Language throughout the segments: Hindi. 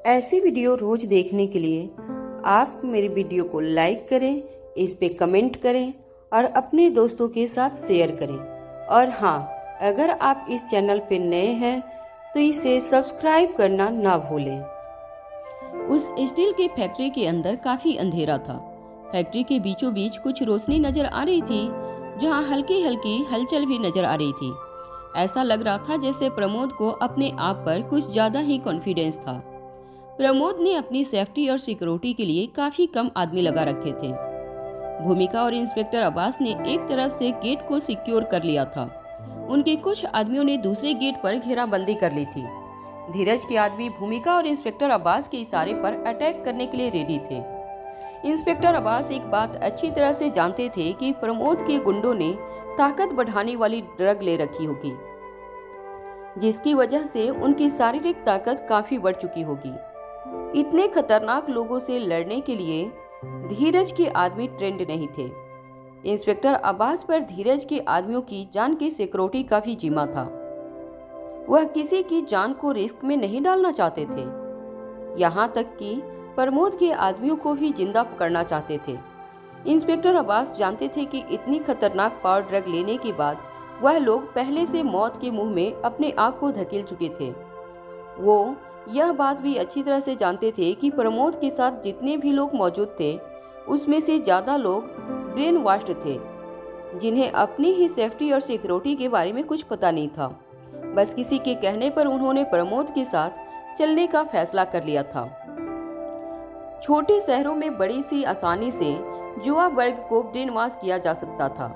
ऐसी वीडियो रोज देखने के लिए आप मेरे वीडियो को लाइक करें, इस पे कमेंट करें और अपने दोस्तों के साथ शेयर करें। और हाँ, अगर आप इस चैनल पे नए हैं तो इसे सब्सक्राइब करना ना भूलें। उस स्टील के फैक्ट्री के अंदर काफी अंधेरा था। फैक्ट्री के बीचों बीच कुछ रोशनी नजर आ रही थी, जहां हल्की हल्की हलचल भी नजर आ रही थी। ऐसा लग रहा था जैसे प्रमोद को अपने आप पर कुछ ज्यादा ही कॉन्फिडेंस था। प्रमोद ने अपनी सेफ्टी और सिक्योरिटी के लिए काफी कम आदमी लगा रखे थे। भूमिका और इंस्पेक्टर अब्बास ने एक तरफ से गेट को सिक्योर कर लिया था। उनके कुछ आदमियों ने दूसरे गेट पर घेराबंदी कर ली थी। धीरज के आदमी भूमिका और इंस्पेक्टर अब्बास के इशारे पर अटैक करने के लिए रेडी थे। इंस्पेक्टर अब्बास एक बात अच्छी तरह से जानते थे कि प्रमोद के गुंडों ने ताकत बढ़ाने वाली ड्रग ले रखी होगी, जिसकी वजह से उनकी शारीरिक ताकत काफी बढ़ चुकी होगी। इतने खतरनाक लोगों से लड़ने के लिए धीरज के आदमी ट्रेंड नहीं थे। इंस्पेक्टर अब्बास पर धीरज के आदमियों की जान की सिक्योरिटी काफी जिम्मा था। वह किसी की जान को रिस्क में नहीं डालना चाहते थे। यहाँ तक कि प्रमोद के आदमियों को भी जिंदा पकड़ना चाहते थे। इंस्पेक्टर अब्बास जानते थे कि इतनी खतरनाक पावर ड्रग लेने के बाद वह लोग पहले से मौत के मुंह में अपने आप को धकेल चुके थे। वो यह बात भी अच्छी तरह से जानते थे कि प्रमोद के साथ जितने भी लोग मौजूद थे, उसमें से ज्यादा लोग ब्रेन वॉश्ड थे, जिन्हें अपनी ही सेफ्टी और सिक्योरिटी के बारे में कुछ पता नहीं था। बस किसी के कहने पर उन्होंने प्रमोद के साथ चलने का फैसला कर लिया था। छोटे शहरों में बड़ी सी आसानी से युवा वर्ग को ब्रेन वॉश किया जा सकता था।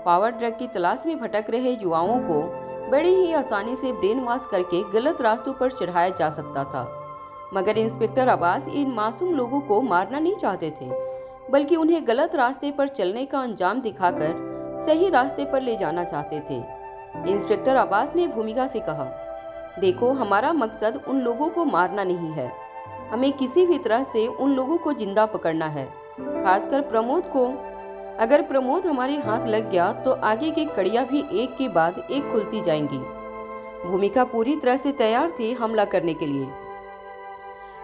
पावर ड्रग की तलाश में भटक रहे युवाओं को बड़ी ही आसानी से ब्रेन वॉश करके गलत रास्तों पर चढ़ाया जा सकता था। मगर इंस्पेक्टर अब्बास इन मासूम लोगों को मारना नहीं चाहते थे, बल्कि उन्हें गलत रास्ते पर चलने का अंजाम दिखाकर सही रास्ते पर ले जाना चाहते थे। इंस्पेक्टर अब्बास ने भूमिका से कहा, देखो, हमारा मकसद उन लोगों को मारना नहीं है, हमें किसी भी तरह से उन लोगों को जिंदा पकड़ना है, खासकर प्रमोद को। अगर प्रमोद हमारे हाथ लग गया तो आगे की कड़ियां भी एक के बाद एक खुलती जाएंगी। भूमिका पूरी तरह से तैयार थे हमला करने के लिए।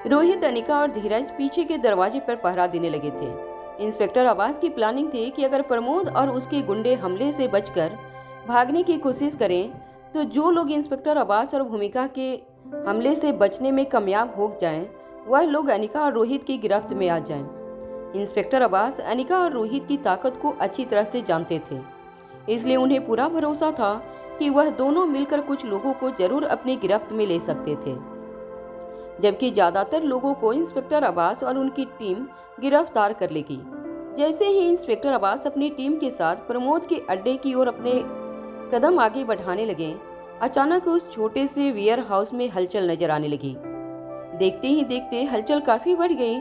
रोहित, अनिका और धीरज पीछे के दरवाजे पर पहरा देने लगे थे। इंस्पेक्टर अब्बास की प्लानिंग थी कि अगर प्रमोद और उसके गुंडे हमले से बचकर भागने की कोशिश करें तो जो लोग इंस्पेक्टर अब्बास और भूमिका के हमले से बचने में कामयाब हो जाएं, वह लोग अनिका और रोहित की गिरफ्त में आ जाएं। इंस्पेक्टर अब्बास अनिका और रोहित की ताकत को अच्छी तरह से जानते थे, इसलिए उन्हें पूरा भरोसा था कि वह दोनों मिलकर कुछ लोगों को जरूर अपनी गिरफ्त में ले सकते थे। जबकि ज्यादातर लोगों को इंस्पेक्टर अब्बास और उनकी टीम गिरफ्तार कर लेगी। जैसे ही इंस्पेक्टर अब्बास अपनी टीम के साथ प्रमोद के अड्डे की ओर अपने कदम आगे बढ़ाने लगे, अचानक उस छोटे से वेयर हाउस में हलचल नजर आने लगी। देखते ही देखते हलचल काफी बढ़ गई।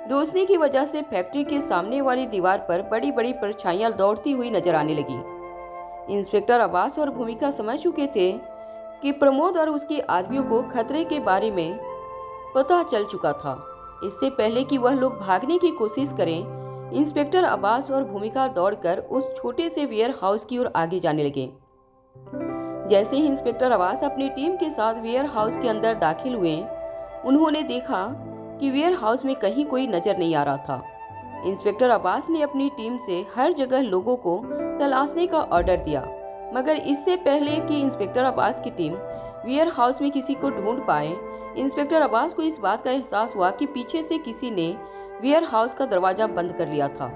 रोशनी की वजह से फैक्ट्री के सामने वाली दीवार पर बड़ी बड़ी परछाइयां दौड़ती हुई नजर आने लगी। इंस्पेक्टर अब्बास और भूमिका समझ चुके थे कि प्रमोद और उसके आदमियों को खतरे के बारे में पता चल चुका था। इससे पहले कि वह लोग भागने की कोशिश करें, इंस्पेक्टर अब्बास और भूमिका दौड़कर उस छोटे से वेयर हाउस की ओर आगे जाने लगे। जैसे ही इंस्पेक्टर अब्बास अपनी टीम के साथ वेयर हाउस के अंदर दाखिल हुए, उन्होंने देखा कि वेयर हाउस में कहीं कोई नजर नहीं आ रहा था। इंस्पेक्टर अब्बास ने अपनी टीम से हर जगह लोगों को तलाशने का ऑर्डर दिया, मगर इससे पहले कि इंस्पेक्टर अब्बास की टीम वेयर हाउस में किसी को ढूंढ पाए, इंस्पेक्टर अब्बास को इस बात का एहसास हुआ कि पीछे से किसी ने वेयर हाउस का दरवाजा बंद कर लिया था।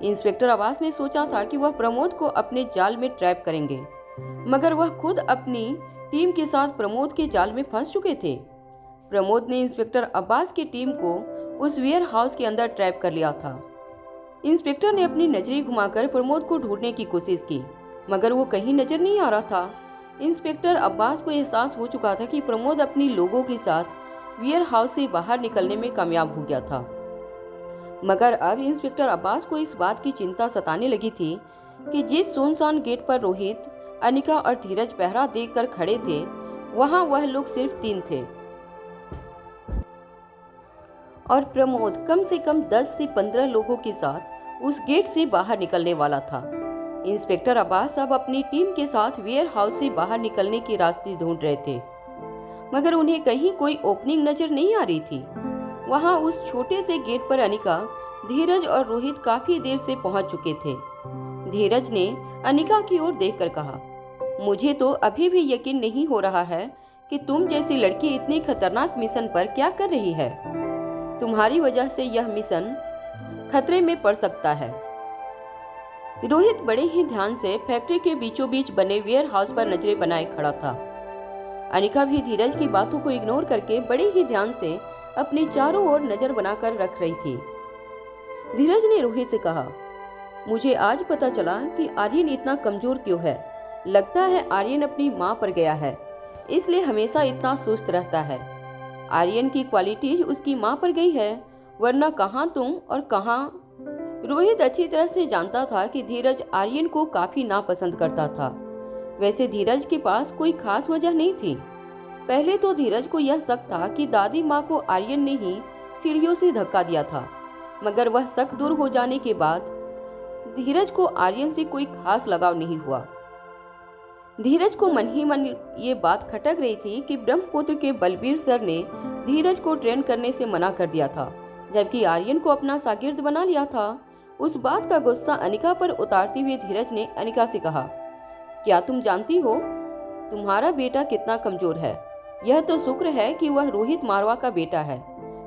इंस्पेक्टर अब्बास ने सोचा था कि वह प्रमोद को अपने जाल में ट्रैप करेंगे, मगर वह खुद अपनी टीम के साथ प्रमोद के जाल में फंस चुके थे। प्रमोद ने इंस्पेक्टर अब्बास की टीम को उस वेयर हाउस के अंदर ट्रैप कर लिया था। इंस्पेक्टर ने अपनी नजरें घुमाकर प्रमोद को ढूंढने की कोशिश की, मगर वो कहीं नजर नहीं आ रहा था। इंस्पेक्टर अब्बास को एहसास हो चुका था कि प्रमोद अपनी लोगों के साथ वेयर हाउस से बाहर निकलने में कामयाब हो गया था। मगर अब इंस्पेक्टर अब्बास को इस बात की चिंता सताने लगी थी कि जिस सुनसान गेट पर रोहित, अनिका और धीरज पहरा देकर खड़े थे, वहां वह लोग सिर्फ 3 थे और प्रमोद कम से कम 10 से 15 लोगों के साथ उस गेट से बाहर निकलने वाला था। इंस्पेक्टर अब्बास अब अपनी टीम के साथ वेयर हाउस से बाहर निकलने के रास्ते ढूंढ रहे थे। मगर उन्हें कहीं कोई ओपनिंग नजर नहीं आ रही थी। वहां उस छोटे से गेट पर अनिका, धीरज और रोहित काफी देर से पहुंच चुके थे। धीरज ने अनिका की ओर देखकर कहा, मुझे तो अभी भी यकीन नहीं हो रहा है कि तुम जैसी लड़की इतनी खतरनाक मिशन पर क्या कर रही है। तुम्हारी वजह से यह मिशन खतरे में पड़ सकता है। रोहित बड़े ही ध्यान से फैक्ट्री के बीचों बीच बने वेयर हाउस पर नजरें बनाए खड़ा था। अनिका भी धीरज की बातों को इग्नोर करके बड़े ही ध्यान से अपनी चारों ओर नजर बनाकर रख रही थी। धीरज ने रोहित से कहा, मुझे आज पता चला कि आर्यन इतना कमजोर क्यों है। लगता है आर्यन अपनी माँ पर गया है, इसलिए हमेशा इतना सुस्त रहता है। आर्यन की क्वालिटीज उसकी माँ पर गई है, वरना कहाँ तुम और कहाँ। रोहित अच्छी तरह से जानता था कि धीरज आर्यन को काफी नापसंद करता था। वैसे धीरज के पास कोई खास वजह नहीं थी। पहले तो धीरज को यह शक था कि दादी माँ को आर्यन ने ही सीढ़ियों से धक्का दिया था, मगर वह शक दूर हो जाने के बाद धीरज को आर्यन से कोई खास लगाव नहीं हुआ। धीरज को मन ही मन ये बात खटक रही थी कि ब्रह्मपुत्र के बलबीर सर ने धीरज को ट्रेन करने से मना कर दिया था, जबकि आर्यन को अपना शागिर्द बना लिया था। उस बात का गुस्सा अनिका पर उतारते हुए धीरज ने अनिका से कहा, क्या तुम जानती हो तुम्हारा बेटा कितना कमजोर है? यह तो शुक्र है कि वह रोहित मारवा का बेटा है,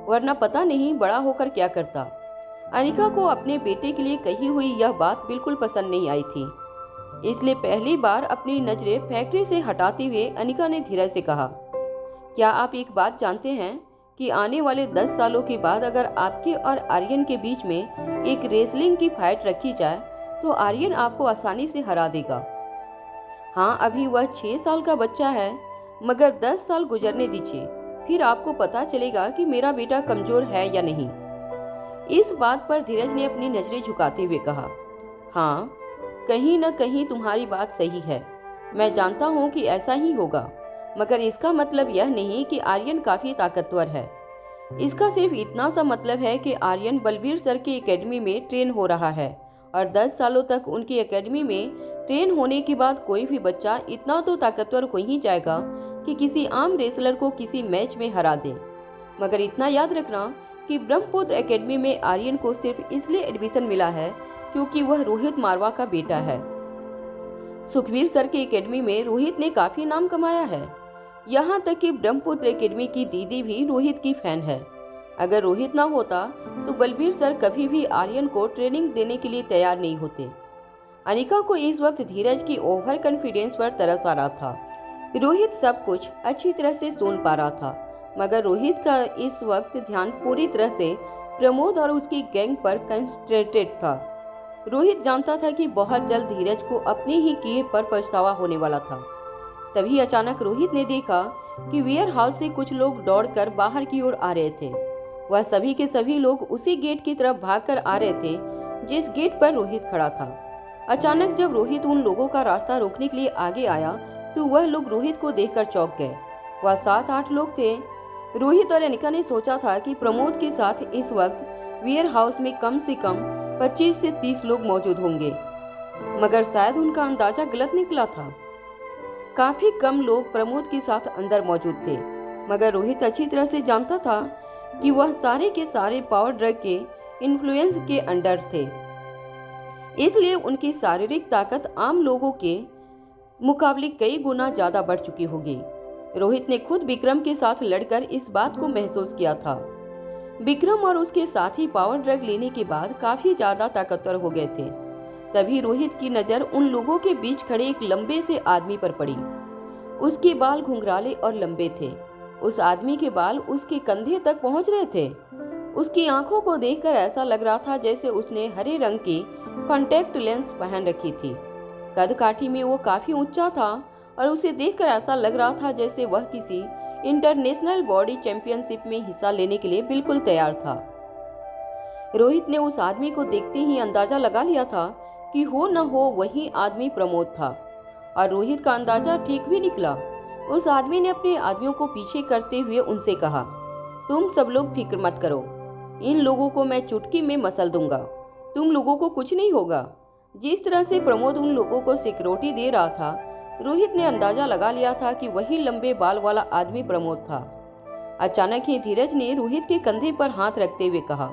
वरना पता नहीं बड़ा होकर क्या करता। अनिका को अपने बेटे के लिए कही हुई यह बात बिल्कुल पसंद नहीं आई थी, इसलिए पहली बार अपनी नजरें फैक्ट्री से हटाते हुए अनिका ने धीरज से कहा, क्या आप एक बात जानते हैं कि आने वाले 10 सालों के बाद अगर आपके और आर्यन के बीच में एक रेसलिंग की फाइट रखी जाए तो आर्यन आपको आसानी से हरा देगा। हाँ, अभी वह 6 साल का बच्चा है, मगर 10 साल गुजरने दीजिए, फिर आपको पता चलेगा कि मेरा बेटा कमजोर है या नहीं। इस बात पर धीरज ने अपनी नजरें झुकाते हुए कहा, हाँ, कहीं न कहीं तुम्हारी बात सही है। मैं जानता हूँ कि ऐसा ही होगा, मगर इसका मतलब यह नहीं कि आर्यन काफी ताकतवर है। इसका सिर्फ इतना सा मतलब है कि आर्यन बलबीर सर की एकेडमी में ट्रेन हो रहा है और 10 सालों तक उनकी एकेडमी में ट्रेन होने के बाद कोई भी बच्चा इतना तो ताकतवर हो ही जाएगा कि किसी आम रेसलर को किसी मैच में हरा दे। मगर इतना याद रखना कि ब्रह्मपुत्र एकेडमी में आर्यन को सिर्फ इसलिए एडमिशन मिला है क्योंकि वह रोहित मारवा का बेटा है। सुखवीर सर की एकेडमी में रोहित ने काफी नाम कमाया है, यहाँ तक कि ब्रह्मपुत्र एकेडमी की दीदी भी रोहित की फैन है। अगर रोहित ना होता तो बलबीर सर कभी भी आर्यन को ट्रेनिंग देने के लिए तैयार नहीं होते। अनिका को इस वक्त धीरज की ओवर कॉन्फिडेंस पर तरस आ रहा था। रोहित सब कुछ अच्छी तरह से सुन पा रहा था, मगर रोहित का इस वक्त ध्यान पूरी तरह से प्रमोद और उसकी गैंग पर कंसंट्रेटेड था। रोहित जानता था कि बहुत जल्द धीरज को अपने ही किए पर पछतावा होने वाला था। तभी अचानक रोहित ने देखा कि वेयर हाउस से कुछ लोग दौड़कर बाहर की ओर आ रहे थे। वह सभी के सभी लोग उसी गेट की तरफ भागकर आ रहे थे जिस गेट पर रोहित खड़ा था। अचानक जब रोहित उन लोगों का रास्ता रोकने के लिए आगे आया तो वह लोग रोहित को देखकर चौंक गए। वह 7-8 लोग थे। रोहित और अनिका ने सोचा था कि प्रमोद के साथ इस वक्त वेयर हाउस में कम से कम 25 से 30 लोग मौजूद होंगे, मगर शायद उनका अंदाजा गलत निकला था। काफी कम लोग प्रमोद के साथ अंदर मौजूद थे, मगर रोहित अच्छी तरह से जानता था कि वह सारे के सारे पावर ड्रग के इन्फ्लुएंस के अंडर थे, इसलिए उनकी शारीरिक ताकत आम लोगों के मुकाबले कई गुना ज्यादा बढ़ चुकी होगी। रोहित ने खुद विक्रम के साथ लड़कर इस बात को महसूस किया था। विक्रम और उसके साथी पावर ड्रग लेने के बाद काफी ज्यादा ताकतवर हो गए थे। तभी रोहित की नजर उन लोगों के बीच खड़े एक लंबे से आदमी पर पड़ी। उसके बाल घुंघराले और लंबे थे। उस आदमी के बाल उसके कंधे तक पहुंच रहे थे। उसकी आंखों को देखकर ऐसा लग रहा था जैसे उसने हरे रंग की कॉन्टैक्ट लेंस पहन रखी थी। कद काठी में वो काफी ऊंचा था और उसे देखकर ऐसा लग रहा था जैसे वह किसी इंटरनेशनल बॉडी चैंपियनशिप में हिस्सा लेने के लिए बिल्कुल तैयार था। रोहित ने उस आदमी को देखते ही अंदाजा लगा लिया था कि हो न हो वही आदमी प्रमोद था, और रोहित का अंदाजा ठीक भी निकला। उस आदमी ने अपने आदमियों को पीछे करते हुए उनसे कहा, तुम सब लोग फिक्र मत करो, इन लोगों को मैं चुटकी में मसल दूंगा, तुम लोगों को कुछ नहीं होगा। जिस तरह से प्रमोद उन लोगों को सिक्योरिटी दे रहा था, रोहित ने अंदाजा लगा लिया था कि वही लंबे बाल वाला आदमी प्रमोद था। अचानक ही धीरज ने रोहित के कंधे पर हाथ रखते हुए कहा,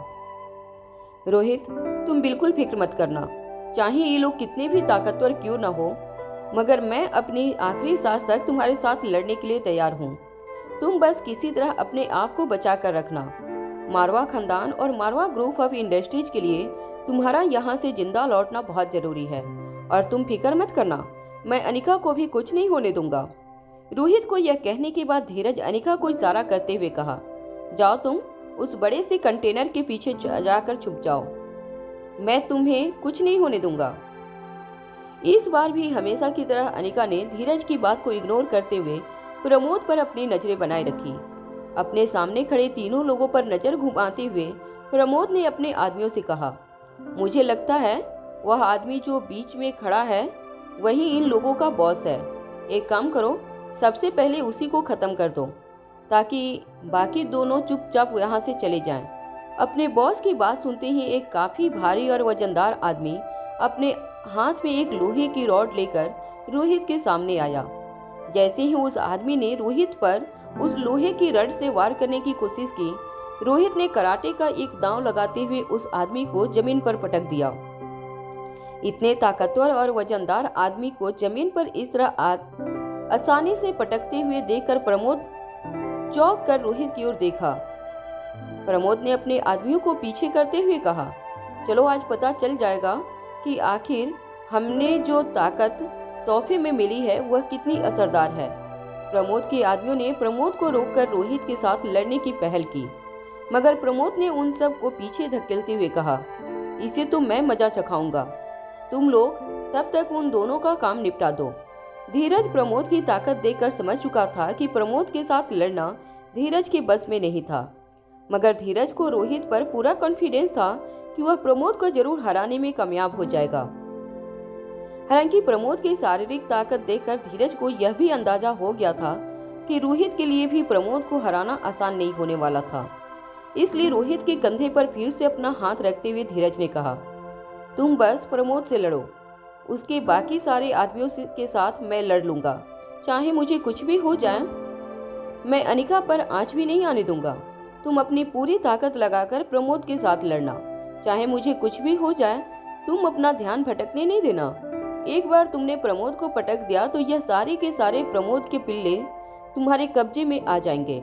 रोहित, तुम बिल्कुल फिक्र मत करना। चाहे ये लोग कितने भी ताकतवर क्यों न हो, मगर मैं अपनी आखिरी सांस तक तुम्हारे साथ लड़ने के लिए तैयार हूँ। तुम बस किसी तरह अपने आप को बचा कर रखना। मारवा खानदान और मारवा ग्रुप ऑफ इंडस्ट्रीज के लिए तुम्हारा यहाँ से जिंदा लौटना बहुत जरूरी है, और तुम फिक्र मत करना, मैं अनिका को भी कुछ नहीं होने दूंगा। रोहित को यह कहने के बाद धीरज अनिका को इशारा करते हुए कहा, जाओ, तुम उस बड़े से कंटेनर के पीछे जाकर छुप जाओ, मैं तुम्हें कुछ नहीं होने दूंगा। इस बार भी हमेशा की तरह अनिका ने धीरज की बात को इग्नोर करते हुए प्रमोद पर अपनी नजरें बनाए रखी। अपने सामने खड़े तीनों लोगों पर नजर घुमाते हुए प्रमोद ने अपने आदमियों से कहा, मुझे लगता है वह आदमी जो बीच में खड़ा है वही इन लोगों का बॉस है। एक काम करो, सबसे पहले उसी को खत्म कर दो, ताकि बाकी दोनों चुपचाप यहाँ से चले जाएं। अपने बॉस की बात सुनते ही एक काफी भारी और वजनदार आदमी अपने हाथ में एक लोहे की रॉड लेकर रोहित के सामने आया। जैसे ही उस आदमी ने रोहित पर उस लोहे की रड से वार करने की कोशिश की, रोहित ने कराटे का एक दांव लगाते हुए उस आदमी को जमीन पर पटक दिया। इतने ताकतवर और वजनदार आदमी को जमीन पर इस तरह आसानी से पटकते हुए देखकर प्रमोद चौंक कर रोहित की ओर देखा। प्रमोद ने अपने आदमियों को पीछे करते हुए कहा, चलो, आज पता चल जाएगा कि आखिर हमने जो ताकत तोहफे में मिली है वह कितनी असरदार है। प्रमोद के आदमियों ने प्रमोद को रोककर रोहित के साथ लड़ने की पहल की, मगर प्रमोद ने उन सब को पीछे धकेलते हुए कहा, इसे तो मैं मजा चखाऊंगा, तुम लोग तब तक उन दोनों का काम निपटा दो। धीरज प्रमोद की ताकत देखकर समझ चुका था कि प्रमोद के साथ लड़ना धीरज के बस में नहीं था, मगर धीरज को रोहित पर पूरा कॉन्फिडेंस था कि वह प्रमोद को जरूर हराने में कामयाब हो जाएगा। हालांकि प्रमोद की शारीरिक ताकत देखकर धीरज को यह भी अंदाजा हो गया था कि रोहित के लिए भी प्रमोद को हराना आसान नहीं होने वाला था। इसलिए रोहित के कंधे पर फिर से अपना हाथ रखते हुए धीरज ने कहा, तुम बस प्रमोद से लड़ो, उसके बाकी सारे आदमियों के साथ मैं लड़ लूंगा। चाहे मुझे कुछ भी हो जाए, मैं अनिका पर आंच भी नहीं आने दूंगा। तुम अपनी पूरी ताकत लगाकर प्रमोद के साथ लड़ना, चाहे मुझे कुछ भी हो जाए, तुम अपना ध्यान भटकने नहीं देना। एक बार तुमने प्रमोद को पटक दिया तो यह सारे के सारे प्रमोद के पिल्ले तुम्हारे कब्जे में आ जाएंगे।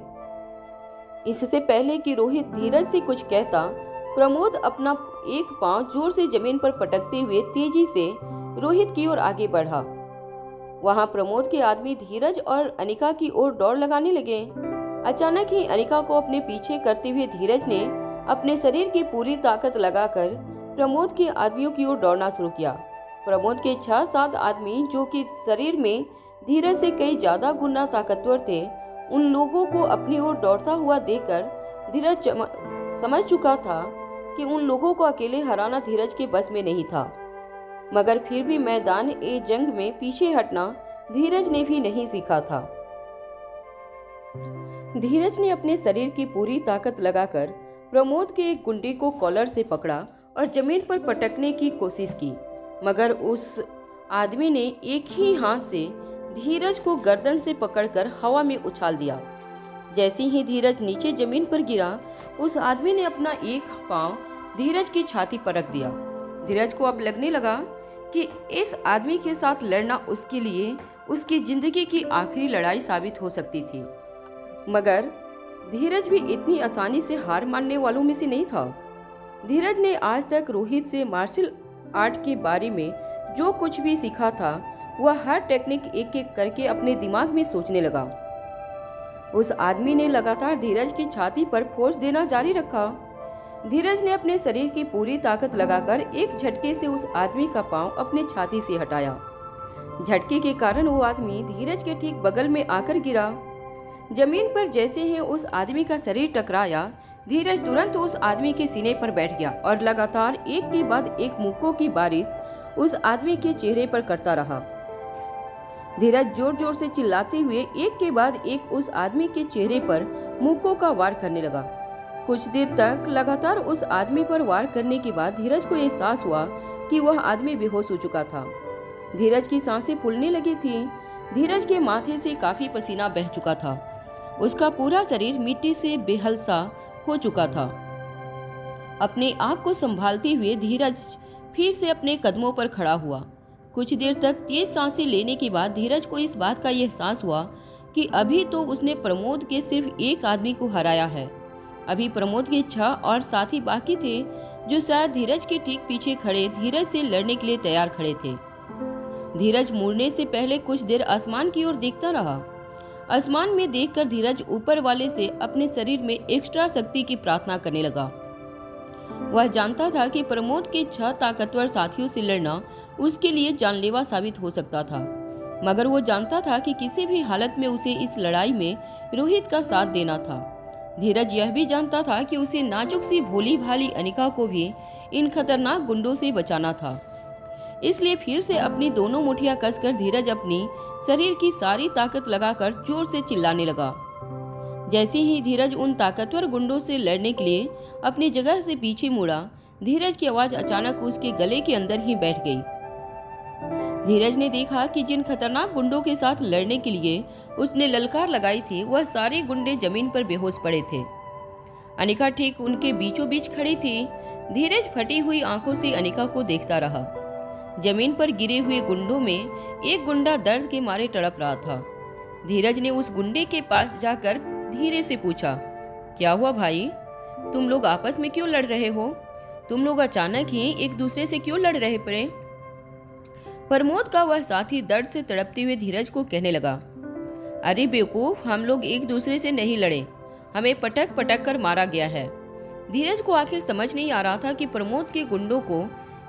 इससे पहले कि रोहित धीरज से कुछ कहता, प्रमोद अपना एक पांव जोर से जमीन पर पटकते हुए तेजी से रोहित की ओर आगे बढ़ा। वहां प्रमोद के आदमी धीरज और अनिका की ओर दौड़ लगाने लगे। अचानक ही अनिका को अपने पीछे करते हुए धीरज ने अपने शरीर की पूरी ताकत लगाकर प्रमोद के आदमियों की ओर दौड़ना शुरू किया। प्रमोद के 6-7 आदमी, जो कि शरीर में धीरज से कई ज्यादा गुना ताकतवर थे, उन लोगों को अपनी ओर दौड़ता हुआ देखकर धीरज समझ चुका था कि उन लोगों को अकेले हराना धीरज के बस में नहीं था। मगर फिर भी मैदान ए जंग में पीछे हटना धीरज ने भी नहीं सीखा था। धीरज ने अपने शरीर की पूरी ताकत लगाकर प्रमोद के एक गुंडे को कॉलर से पकड़ा और जमीन पर पटकने की कोशिश की, मगर उस आदमी ने एक ही हाथ से धीरज को गर्दन से पकड़कर हवा में उछाल दिया। जैसे ही धीरज नीचे जमीन पर गिरा, उस आदमी ने अपना एक पांव धीरज की छाती पर रख दिया। धीरज को अब लगने लगा कि इस आदमी के साथ लड़ना उसके लिए उसकी जिंदगी की आखिरी लड़ाई साबित हो सकती थी। मगर धीरज भी इतनी आसानी से हार मानने वालों में से नहीं था। धीरज ने आज तक रोहित से मार्शल आर्ट के बारे में जो कुछ भी सीखा था, वह हर टेक्निक एक एक करके अपने दिमाग में सोचने लगा। उस आदमी ने लगातार धीरज की छाती पर फोर्स देना जारी रखा। धीरज ने अपने शरीर की पूरी ताकत लगाकर एक झटके से उस आदमी का पांव अपने छाती से हटाया। झटके के कारण वो आदमी धीरज के ठीक बगल में आकर गिरा। जमीन पर जैसे ही उस आदमी का शरीर टकराया, धीरज तुरंत उस आदमी के सीने पर बैठ गया और लगातार एक के बाद एक मुक्कों की बारिश उस आदमी के चेहरे पर करता रहा। धीरज जोर जोर से चिल्लाते हुए एक के बाद एक उस आदमी के चेहरे पर मुक्कों का वार करने लगा। कुछ देर तक लगातार उस आदमी पर वार करने के बाद धीरज को एहसास हुआ कि वह आदमी बेहोश हो चुका था। धीरज की सांसें फूलने लगी थी। धीरज के माथे से काफी पसीना बह चुका था। उसका पूरा शरीर मिट्टी से बेहाल सा हो चुका था। अपने आप को संभालते हुए धीरज फिर से अपने कदमों पर खड़ा हुआ। कुछ देर तक तेज सांसें लेने के बाद धीरज को इस बात का एहसास हुआ कि अभी तो उसने प्रमोद के सिर्फ एक आदमी को हराया है। अभी प्रमोद के 6 और साथी बाकी थे, जो शायद धीरज के ठीक पीछे खड़े धीरज से लड़ने के लिए तैयार खड़े थे। धीरज मुड़ने से पहले कुछ देर आसमान की ओर देखता रहा। आसमान में देखकर धीरज ऊपर वाले से अपने शरीर में एक्स्ट्रा शक्ति की प्रार्थना करने लगा। वह जानता था कि प्रमोद के 6 ताकतवर साथियों से लड़ना उसके लिए जानलेवा साबित हो सकता था, मगर वो जानता था कि किसी भी हालत में उसे इस लड़ाई में रोहित का साथ देना था। धीरज यह भी जानता था कि उसे नाजुक सी भोली भाली अनिका को भी इन खतरनाक गुंडों से बचाना था। इसलिए फिर से अपनी दोनों मुठियां कसकर धीरज अपनी शरीर की सारी ताकत लगाकर जोर से चिल्लाने लगा। जैसे ही धीरज उन ताकतवर गुंडों से लड़ने के लिए अपनी जगह से पीछे मुड़ा, धीरज की आवाज अचानक उसके गले के अंदर ही बैठ गई। धीरज ने देखा कि जिन खतरनाक गुंडों के साथ लड़ने के लिए उसने ललकार लगाई थी, वह सारे गुंडे जमीन पर बेहोश पड़े थे। अनिका ठीक उनके बीचों बीच खड़ी थी। धीरज फटी हुई आंखों से अनिका को देखता रहा। जमीन पर गिरे हुए गुंडों में एक गुंडा दर्द के मारे तड़प रहा था। धीरज ने उस गुंडे के पास जाकर धीरे से पूछा, क्या हुआ भाई, तुम लोग आपस में क्यों लड़ रहे हो? तुम लोग अचानक ही एक दूसरे से क्यों लड़ रहे पड़े? प्रमोद का वह साथी दर्द से तड़पते हुए धीरज को कहने लगा, अरे बेवकूफ, हम लोग एक दूसरे से नहीं लड़े, हमें पटक पटक कर मारा गया है। धीरज को आखिर समझ नहीं आ रहा था कि प्रमोद के गुंडों को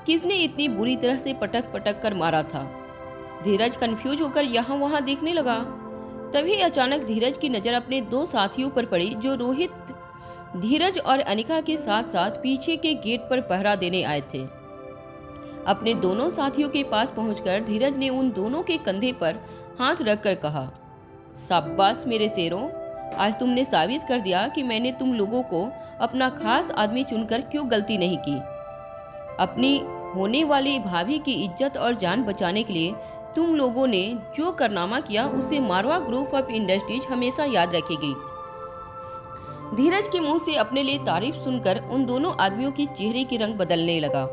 किसने इतनी बुरी तरह से पटक पटक कर मारा था। धीरज कंफ्यूज होकर यहाँ वहां देखने लगा। तभी अचानक धीरज की नजर अपने 2 साथियों पर पड़ी, जो रोहित, धीरज और अनिका के साथ साथ पीछे के गेट पर पहरा देने आए थे। अपने दोनों साथियों के पास पहुंचकर धीरज ने उन दोनों के कंधे पर हाथ रखकर कहा, शाबाश मेरे शेरों, आज तुमने साबित कर दिया कि मैंने तुम लोगों को अपना खास आदमी चुनकर क्यों गलती नहीं की। अपनी होने वाली भाभी की इज्जत और जान बचाने के लिए तुम लोगों ने जो कारनामा किया, उसे मारवा ग्रुप ऑफ इंडस्ट्रीज हमेशा याद रखेगी। धीरज के मुंह से अपने लिए तारीफ सुनकर उन दोनों आदमियों के चेहरे की रंग बदलने लगा।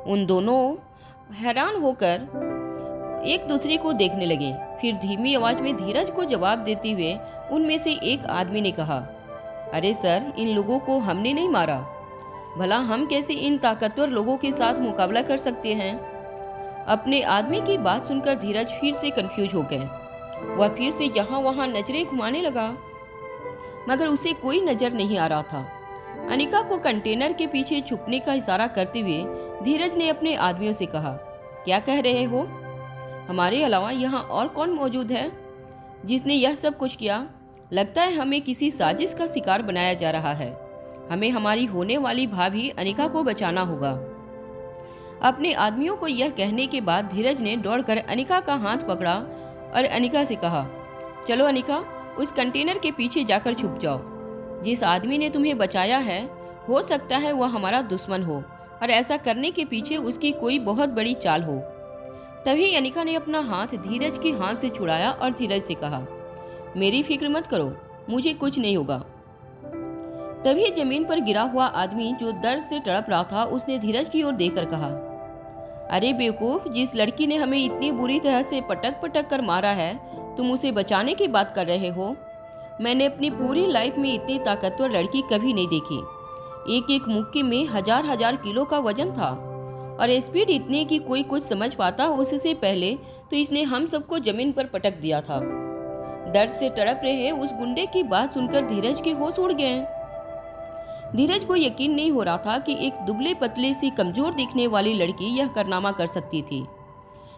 उन दोनों हैरान होकर एक दूसरे को देखने लगे। फिर धीमी आवाज में धीरज को जवाब देते हुए उनमें से एक आदमी ने कहा, अरे सर, इन लोगों को हमने नहीं मारा। भला हम कैसे इन ताकतवर लोगों के साथ मुकाबला कर सकते हैं? अपने आदमी की बात सुनकर धीरज फिर से कंफ्यूज हो गए। वह फिर से यहाँ वहाँ नजरें घुमाने लगा, मगर उसे कोई नजर नहीं आ रहा था। अनिका को कंटेनर के पीछे छुपने का इशारा करते हुए धीरज ने अपने आदमियों से कहा, क्या कह रहे हो? हमारे अलावा यहाँ और कौन मौजूद है जिसने यह सब कुछ किया? लगता है हमें किसी साजिश का शिकार बनाया जा रहा है। हमें हमारी होने वाली भाभी अनिका को बचाना होगा। अपने आदमियों को यह कहने के बाद धीरज ने दौड़कर अनिका का हाथ पकड़ा और अनिका से कहा, चलो अनिका, उस कंटेनर के पीछे जाकर छुप जाओ। जिस आदमी ने तुम्हें बचाया है, हो सकता है वह हमारा दुश्मन हो और ऐसा करने के पीछे उसकी कोई बहुत बड़ी चाल हो। तभी अनिका ने अपना हाथ धीरज के हाथ से छुड़ाया और धीरज से कहा, मेरी फिक्र मत करो, मुझे कुछ नहीं होगा। तभी जमीन पर गिरा हुआ आदमी जो दर्द से तड़प रहा था, उसने धीरज की ओर देखकर कहा, अरे बेवकूफ, जिस लड़की ने हमें इतनी बुरी तरह से पटक पटक कर मारा है, तुम उसे बचाने की बात कर रहे हो? मैंने अपनी पूरी लाइफ में इतनी ताकतवर लड़की कभी नहीं देखी। एक एक मुक्के में 1000 किलो का वजन था और स्पीड इतनी कि कोई कुछ समझ पाता उससे पहले तो इसने हम सबको जमीन पर पटक दिया था। दर्द से तड़प रहे उस गुंडे की बात सुनकर धीरज के होश उड़ गए। धीरज को यकीन नहीं हो रहा था कि एक दुबले पतले सी कमजोर दिखने वाली लड़की यह कारनामा कर सकती थी।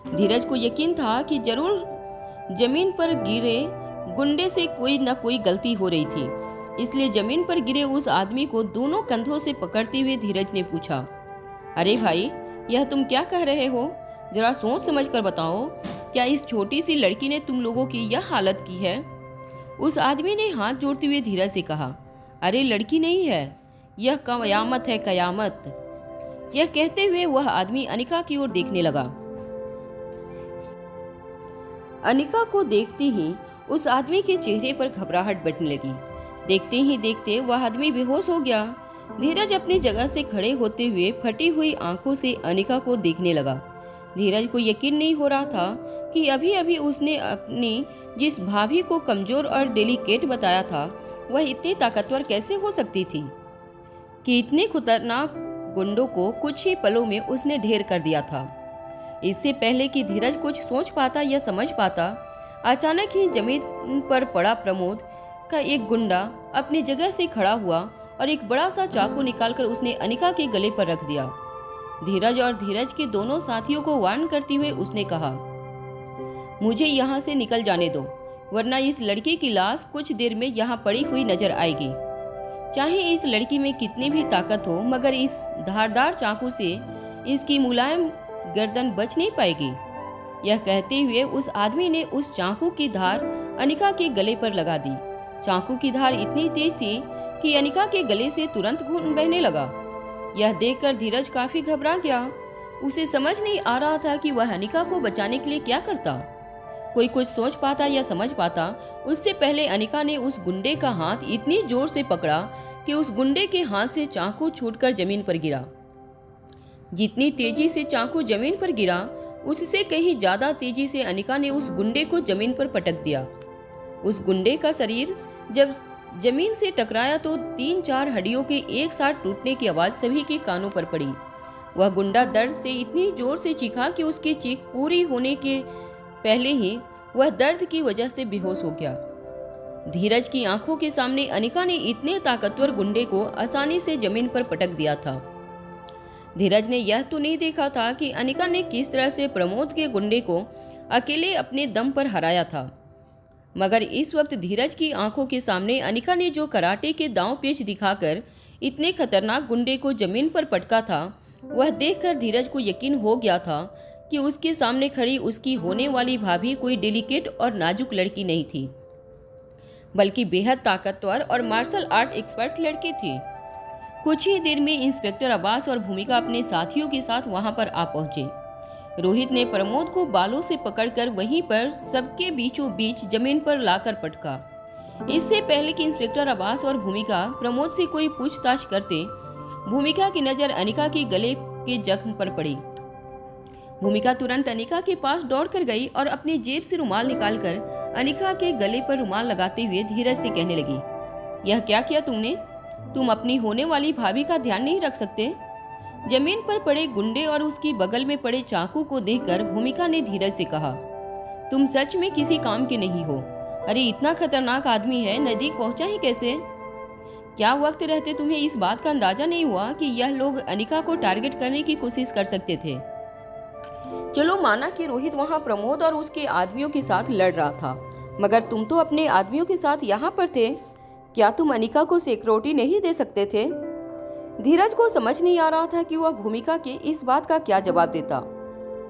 धीरज को यकीन था कि जरूर जमीन पर गिरे गुंडे से कोई न कोई गलती हो रही थी। इसलिए जमीन पर गिरे उस आदमी को दोनों कंधों से पकड़ते हुए धीरज ने पूछा, अरे भाई, यह तुम क्या कह रहे हो? जरा सोच समझ कर बताओ, क्या इस छोटी सी लड़की ने तुम लोगों की यह हालत की है? उस आदमी ने हाथ जोड़ते हुए धीरज से कहा, अरे लड़की नहीं है, यह कयामत है, कयामत। यह कहते हुए वह आदमी अनिका की ओर देखने लगा। अनिका को देखते ही उस आदमी के चेहरे पर घबराहट बढ़ने लगी। देखते ही देखते वह आदमी बेहोश हो गया। धीरज अपनी जगह से खड़े होते हुए फटी हुई आंखों से अनिका को देखने लगा। धीरज को यकीन नहीं हो रहा था कि अभी अभी उसने अपनी जिस भाभी को कमजोर और डेलिकेट बताया था वह इतनी ताकतवर कैसे हो सकती थी, कि इतने खतरनाक गुंडों को कुछ ही पलों में उसने ढेर कर दिया था। इससे पहले कि धीरज कुछ सोच पाता या समझ पाता, अचानक ही जमीन पर पड़ा प्रमोद का एक गुंडा अपनी जगह से खड़ा हुआ और एक बड़ा सा चाकू निकालकर उसने अनिका के गले पर रख दिया। धीरज और धीरज के दोनों साथियों को वार्न करते हुए उसने कहा, मुझे यहाँ से निकल जाने दो, वरना इस लड़की की लाश कुछ देर में यहाँ पड़ी हुई नजर आएगी। चाहे इस लड़की में कितनी भी ताकत हो, मगर इस धारदार चाकू से इसकी मुलायम गर्दन बच नहीं पाएगी। यह कहते हुए उस आदमी ने उस चाकू की धार अनिका के गले पर लगा दी। चाकू की धार इतनी तेज थी कि अनिका के गले से तुरंत खून बहने लगा। यह देखकर धीरज काफी घबरा गया। उसे समझ नहीं आ रहा था कि वह अनिका को बचाने के लिए क्या करता। कोई कुछ सोच पाता या समझ पाता, उससे पहले अनिका ने उस गुंडे का हाथ इतनी जोर से पकड़ा कि उस गुंडे के हाथ से चाकू छूटकर जमीन पर गिरा। जितनी तेजी से चाकू जमीन पर गिरा, उससे कहीं ज्यादा तेजी से अनिका ने उस गुंडे को जमीन पर पटक दिया। उस गुंडे का शरीर जब जमीन से टकराया तो 3-4 हड्डियों के एक साथ टूटने की आवाज सभी के कानों पर पड़ी। वह गुंडा दर्द से इतनी जोर से चीखा कि उसकी चीख पूरी होने के पहले ही वह दर्द की वजह से बेहोश हो गया। धीरज की आंखों के सामने अनिका ने इतने ताकतवर गुंडे को आसानी से जमीन पर पटक दिया था। धीरज ने यह तो नहीं देखा था कि अनिका ने किस तरह से प्रमोद के गुंडे को अकेले अपने दम पर हराया था, मगर इस वक्त धीरज की आंखों के सामने अनिका ने जो कराटे के दांव पेच दिखाकर इतने खतरनाक गुंडे को जमीन पर पटका था, वह देखकर धीरज को यकीन हो गया था कि उसके सामने खड़ी उसकी होने वाली भाभी कोई डेलिकेट और नाजुक लड़की नहीं थी, बल्कि बेहद ताकतवर और मार्शल आर्ट एक्सपर्ट लड़की थी। कुछ ही देर में इंस्पेक्टर अब्बास और भूमिका अपने साथियों के साथ वहां पर आ पहुंचे। रोहित ने प्रमोद को बालों से पकड़कर वहीं पर सबके बीचों बीच जमीन पर लाकर पटका। इससे पहले कि इंस्पेक्टर अब्बास और भूमिका प्रमोद से कोई पूछताछ करते, भूमिका की नजर अनिका के गले के जख्म पर पड़ी। भूमिका तुरंत अनिका के पास दौड़कर गई और अपनी जेब से रुमाल निकालकर अनिका के गले पर रुमाल लगाते हुए धीरज से कहने लगी, यह क्या किया तुमने? तुम अपनी होने वाली भाभी का ध्यान नहीं रख सकते? जमीन पर पड़े गुंडे और उसकी बगल में पड़े चाकू को देखकर भूमिका ने धीरज से कहा, तुम सच में किसी काम के नहीं हो। अरे इतना खतरनाक आदमी है, नजदीक पहुंचा ही कैसे? क्या वक्त रहते तुम्हें इस बात का अंदाजा नहीं हुआ कि यह लोग अनिका को टारगेट करने की कोशिश कर सकते थे? चलो माना कि रोहित वहां प्रमोद और उसके आदमियों के साथ लड़ रहा था, मगर तुम तो अपने आदमियों के साथ यहाँ पर थे। क्या तुम अनिका को सिक्योरिटी नहीं दे सकते थे? धीरज को समझ नहीं आ रहा था कि वह भूमिका के इस बात का क्या जवाब देता।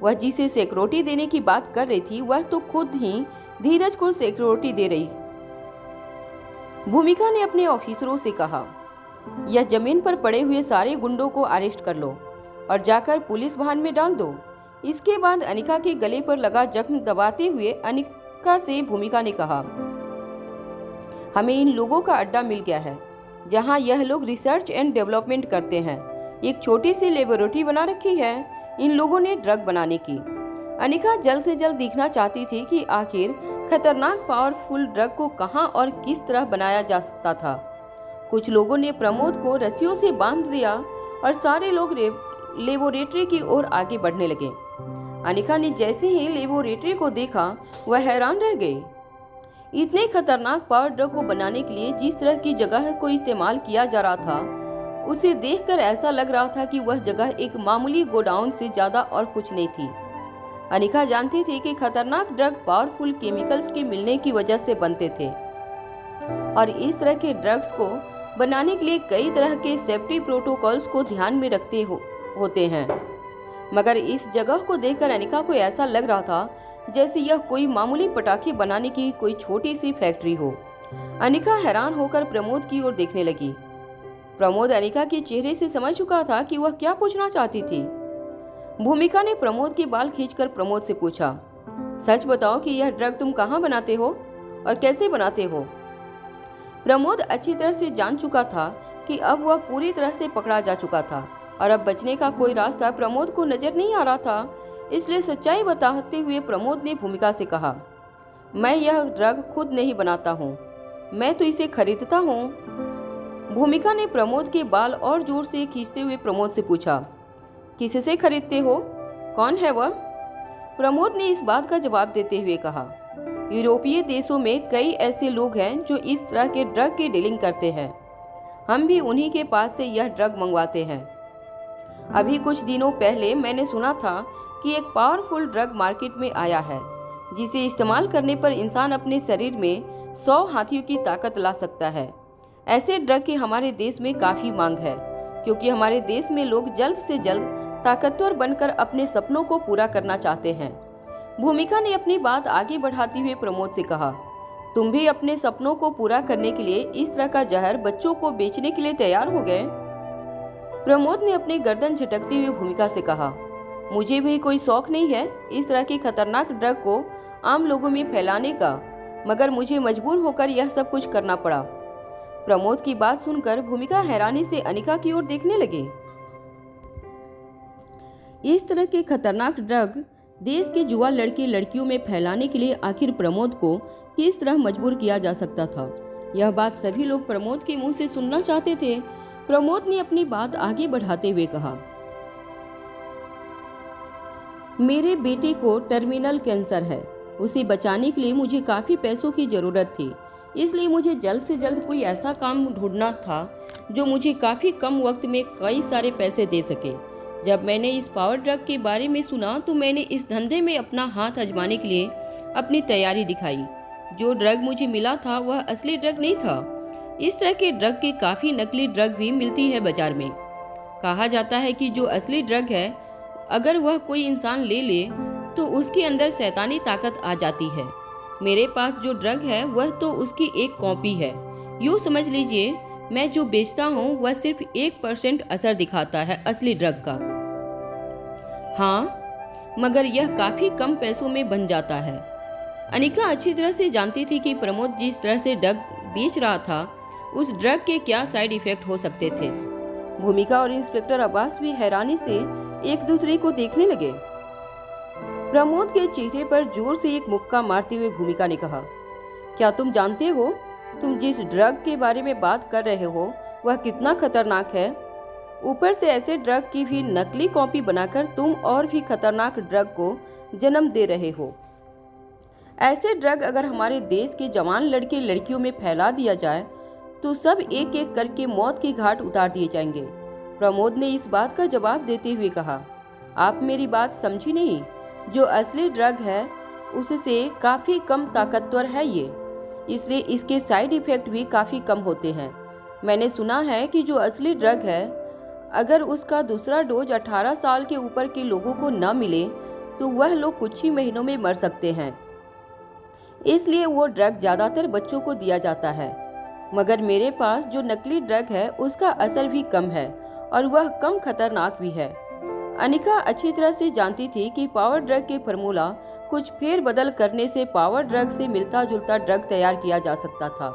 वह जिसे सिक्योरिटी देने की बात कर रही थी, वह तो खुद ही धीरज को सिक्योरिटी दे रही। भूमिका ने अपने ऑफिसरों से कहा, यह जमीन पर पड़े हुए सारे गुंडों को अरेस्ट कर लो और जाकर पुलिस वाहन में डाल दो। इसके बाद अनिका के गले पर लगा जख्म दबाते हुए अनिका से भूमिका ने कहा, हमें इन लोगों का अड्डा मिल गया है जहां यह लोग रिसर्च एंड डेवलपमेंट करते हैं। एक छोटी सी लेबोरेटरी बना रखी है इन लोगों ने ड्रग बनाने की। अनिका जल्द से जल्द देखना चाहती थी कि आखिर खतरनाक पावरफुल ड्रग को कहां और किस तरह बनाया जा सकता था। कुछ लोगों ने प्रमोद को रस्सियों से बांध दिया और सारे लोग लेबोरेटरी की ओर आगे बढ़ने लगे। अनिका ने जैसे ही लेबोरेटरी को देखा, वह हैरान रह गई। इतने खतरनाक पावर ड्रग को बनाने के लिए जिस तरह की जगह को इस्तेमाल किया जा रहा था, उसे देखकर ऐसा लग रहा था कि वह जगह एक मामूली गोडाउन से ज्यादा और कुछ नहीं थी। अनिका जानती थी कि खतरनाक ड्रग पावरफुल केमिकल्स के मिलने की वजह से बनते थे और इस तरह के ड्रग्स को बनाने के लिए कई तरह के सेफ्टी प्रोटोकॉल्स को ध्यान में रखते होते हैं। मगर इस जगह को देखकर अनिका को ऐसा लग रहा था जैसे यह कोई मामूली पटाखे बनाने की कोई छोटी सी फैक्ट्री हो। अनिका हैरान होकर प्रमोद की ओर देखने लगी। प्रमोद अनिका के चेहरे से समझ चुका था कि वह क्या पूछना चाहती थी। भूमिका ने प्रमोद के बाल खींचकर प्रमोद से पूछा, सच बताओ कि यह ड्रग तुम कहाँ बनाते हो और कैसे बनाते हो? प्रमोद अच्छी तरह से जान चुका था कि अब वह पूरी तरह से पकड़ा जा चुका था और अब बचने का कोई रास्ता प्रमोद को नजर नहीं आ रहा था। इसलिए सच्चाई बताते हुए प्रमोद ने भूमिका से कहा, मैं यह ड्रग खुद नहीं बनाता हूँ, मैं तो इसे खरीदता हूँ। भूमिका ने प्रमोद के बाल और जोर से खींचते हुए प्रमोद से पूछा, किससे खरीदते हो? कौन है वह? प्रमोद ने इस बात का जवाब देते हुए कहा, यूरोपीय देशों में कई ऐसे लोग हैं जो इस तरह के ड्रग की डीलिंग करते हैं। हम भी उन्हीं के पास से यह ड्रग मंगवाते हैं। अभी कुछ दिनों पहले मैंने सुना था कि एक पावरफुल ड्रग मार्केट में आया है, जिसे इस्तेमाल करने पर इंसान अपने शरीर में 100 हाथियों की ताकत ला सकता है। ऐसे ड्रग की हमारे देश में काफ़ी मांग है, क्योंकि हमारे देश में लोग जल्द से जल्द ताकतवर बनकर अपने सपनों को पूरा करना चाहते हैं। भूमिका ने अपनी बात आगे बढ़ाते हुए प्रमोद से कहा, तुम भी अपने सपनों को पूरा करने के लिए इस तरह का जहर बच्चों को बेचने के लिए तैयार हो गए? प्रमोद ने अपनी गर्दन झटकते हुए भूमिका से कहा, मुझे भी कोई शौक नहीं है इस तरह की खतरनाक ड्रग को आम लोगों में फैलाने का, मगर मुझे मजबूर होकर यह सब कुछ करना पड़ा। प्रमोद की बात सुनकर भूमिका हैरानी से अनिका की ओर देखने लगे। इस तरह के खतरनाक ड्रग देश के युवा लड़के लड़कियों में फैलाने के लिए आखिर प्रमोद को किस तरह मजबूर किया जा सकता था? यह बात सभी लोग प्रमोद के मुंह से सुनना चाहते थे। प्रमोद ने अपनी बात आगे बढ़ाते हुए कहा, मेरे बेटे को टर्मिनल कैंसर है। उसे बचाने के लिए मुझे काफ़ी पैसों की ज़रूरत थी, इसलिए मुझे जल्द से जल्द कोई ऐसा काम ढूंढना था जो मुझे काफ़ी कम वक्त में कई सारे पैसे दे सके। जब मैंने इस पावर ड्रग के बारे में सुना तो मैंने इस धंधे में अपना हाथ आजमाने के लिए अपनी तैयारी दिखाई। जो ड्रग मुझे मिला था वह असली ड्रग नहीं था। इस तरह के ड्रग के काफ़ी नकली ड्रग भी मिलती है बाजार में। कहा जाता है कि जो असली ड्रग है, अगर वह कोई इंसान ले ले तो उसके अंदर शैतानी ताकत आ जाती है। मेरे पास जो ड्रग है वह तो उसकी एक कॉपी है। यूँ समझ लीजिए, मैं जो बेचता हूँ वह सिर्फ 1% असर दिखाता है असली ड्रग का। हाँ, मगर यह काफ़ी कम पैसों में बन जाता है। अनिका अच्छी तरह से जानती थी कि प्रमोद जिस तरह से ड्रग बेच रहा था, उस ड्रग के क्या साइड इफेक्ट हो सकते थे। भूमिका और इंस्पेक्टर अब्बास भी हैरानी से एक दूसरे को देखने लगे। प्रमोद के चेहरे पर जोर से एक मुक्का मारते हुए भूमिका ने कहा, क्या तुम जानते हो तुम जिस ड्रग के बारे में बात कर रहे हो वह कितना खतरनाक है? ऊपर से ऐसे ड्रग की भी नकली कॉपी बनाकर तुम और भी खतरनाक ड्रग को जन्म दे रहे हो। ऐसे ड्रग अगर हमारे देश के जवान लड़के लड़कियों में फैला दिया जाए तो सब एक एक करके मौत के घाट उतार दिए जाएंगे। प्रमोद ने इस बात का जवाब देते हुए कहा, आप मेरी बात समझी नहीं। जो असली ड्रग है उससे काफ़ी कम ताकतवर है ये, इसलिए इसके साइड इफ़ेक्ट भी काफ़ी कम होते हैं। मैंने सुना है कि जो असली ड्रग है, अगर उसका दूसरा डोज 18 साल के ऊपर के लोगों को न मिले तो वह लोग कुछ ही महीनों में मर सकते हैं। इसलिए वो ड्रग ज़्यादातर बच्चों को दिया जाता है। मगर मेरे पास जो नकली ड्रग है उसका असर भी कम है और वह कम खतरनाक भी है। अनिका अच्छी तरह से जानती थी कि पावर ड्रग के फार्मूला कुछ फेर बदल करने से पावर ड्रग से मिलता जुलता ड्रग तैयार किया जा सकता था।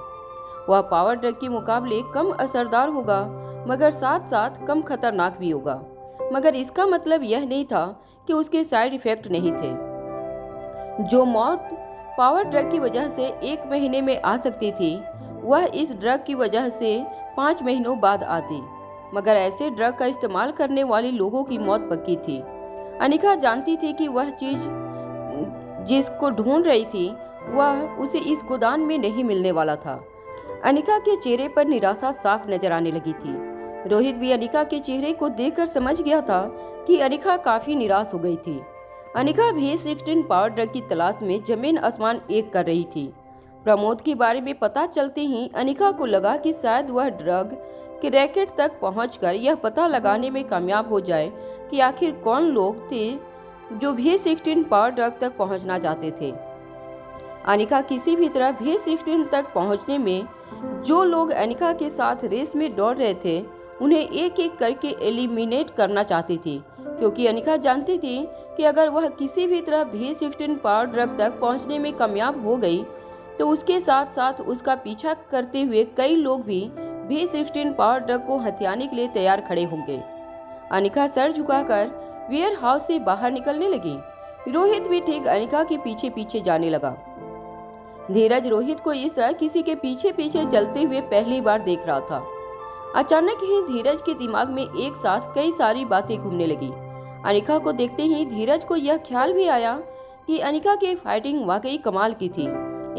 वह पावर ड्रग के मुकाबले कम असरदार होगा, मगर साथ साथ कम खतरनाक भी होगा। मगर इसका मतलब यह नहीं था कि उसके साइड इफेक्ट नहीं थे। जो मौत पावर ड्रग की वजह से 1 महीने में आ सकती थी, वह इस ड्रग की वजह से 5 महीनों बाद आती। मगर ऐसे ड्रग का इस्तेमाल करने वाले लोगों की मौत पक्की थी। अनिका जानती थी कि वह चीज जिसको ढूंढ रही थी वह उसे इस गोदान में नहीं मिलने वाला था। अनिका के चेहरे पर निराशा साफ नजर आने लगी थी। रोहित भी अनिका के चेहरे को देखकर समझ गया था कि अनिका काफी निराश हो गई थी। अनिका भी 16 पावर ड्रग की तलाश में जमीन आसमान एक कर रही थी। प्रमोद के बारे में पता चलते ही अनिका को लगा कि शायद वह ड्रग के रैकेट तक पहुंचकर यह पता लगाने में कामयाब हो जाए कि आखिर कौन लोग थे जो V16 पावर ड्रग तक पहुंचना चाहते थे। अनिका किसी भी तरह V16 तक पहुंचने में जो लोग अनिका के साथ रेस में दौड़ रहे थे उन्हें एक एक करके एलिमिनेट करना चाहती थी, क्योंकि अनिका जानती थी कि अगर वह किसी भी तरह B16 पावर ड्रग तक पहुंचने में कामयाब हो गई तो उसके साथ साथ उसका पीछा करते हुए कई लोग भी B16 पावर ड्रग को हथियाने के लिए तैयार खड़े होंगे। अनिका सर झुकाकर वेयर हाउस से बाहर निकलने लगी। रोहित भी ठीक अनिका के पीछे पीछे जाने लगा। धीरज रोहित को इस तरह किसी के पीछे पीछे चलते हुए पहली बार देख रहा था। अचानक ही धीरज के दिमाग में एक साथ कई सारी बातें घूमने लगी। अनिका को देखते ही धीरज को यह ख्याल भी आया कि अनिका की फाइटिंग वाकई कमाल की थी।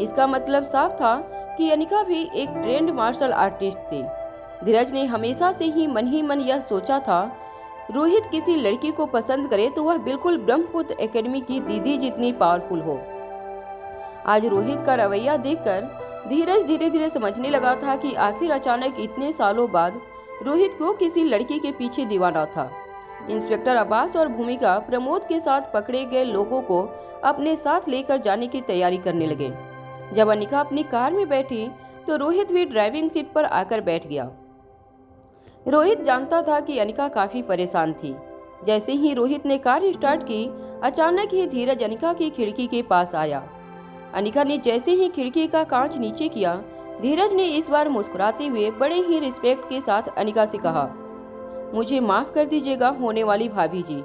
इसका मतलब साफ था कि अनिका भी एक ट्रेंड मार्शल आर्टिस्ट थी। धीरज ने हमेशा से ही मन यह सोचा था, रोहित किसी लड़की को पसंद करे तो वह बिल्कुल ब्रह्मपुत्र एकेडमी की दीदी जितनी पावरफुल हो। आज रोहित का रवैया देखकर धीरज धीरे धीरे समझने लगा था कि आखिर अचानक इतने सालों बाद रोहित को किसी लड़की के पीछे दीवाना था। इंस्पेक्टर अब्बास और भूमिका प्रमोद के साथ पकड़े गए लोगों को अपने साथ लेकर जाने की तैयारी करने लगे। जब अनिका अपनी कार में बैठी तो रोहित भी ड्राइविंग सीट पर आकर बैठ गया। रोहित जानता था कि अनिका काफी परेशान थी। जैसे ही रोहित ने कार स्टार्ट की, अचानक ही धीरज अनिका की खिड़की के पास आया। अनिका ने जैसे ही खिड़की का कांच नीचे किया, धीरज ने इस बार मुस्कुराते हुए बड़े ही रिस्पेक्ट के साथ अनिका से कहा, मुझे माफ कर दीजिएगा होने वाली भाभी जी,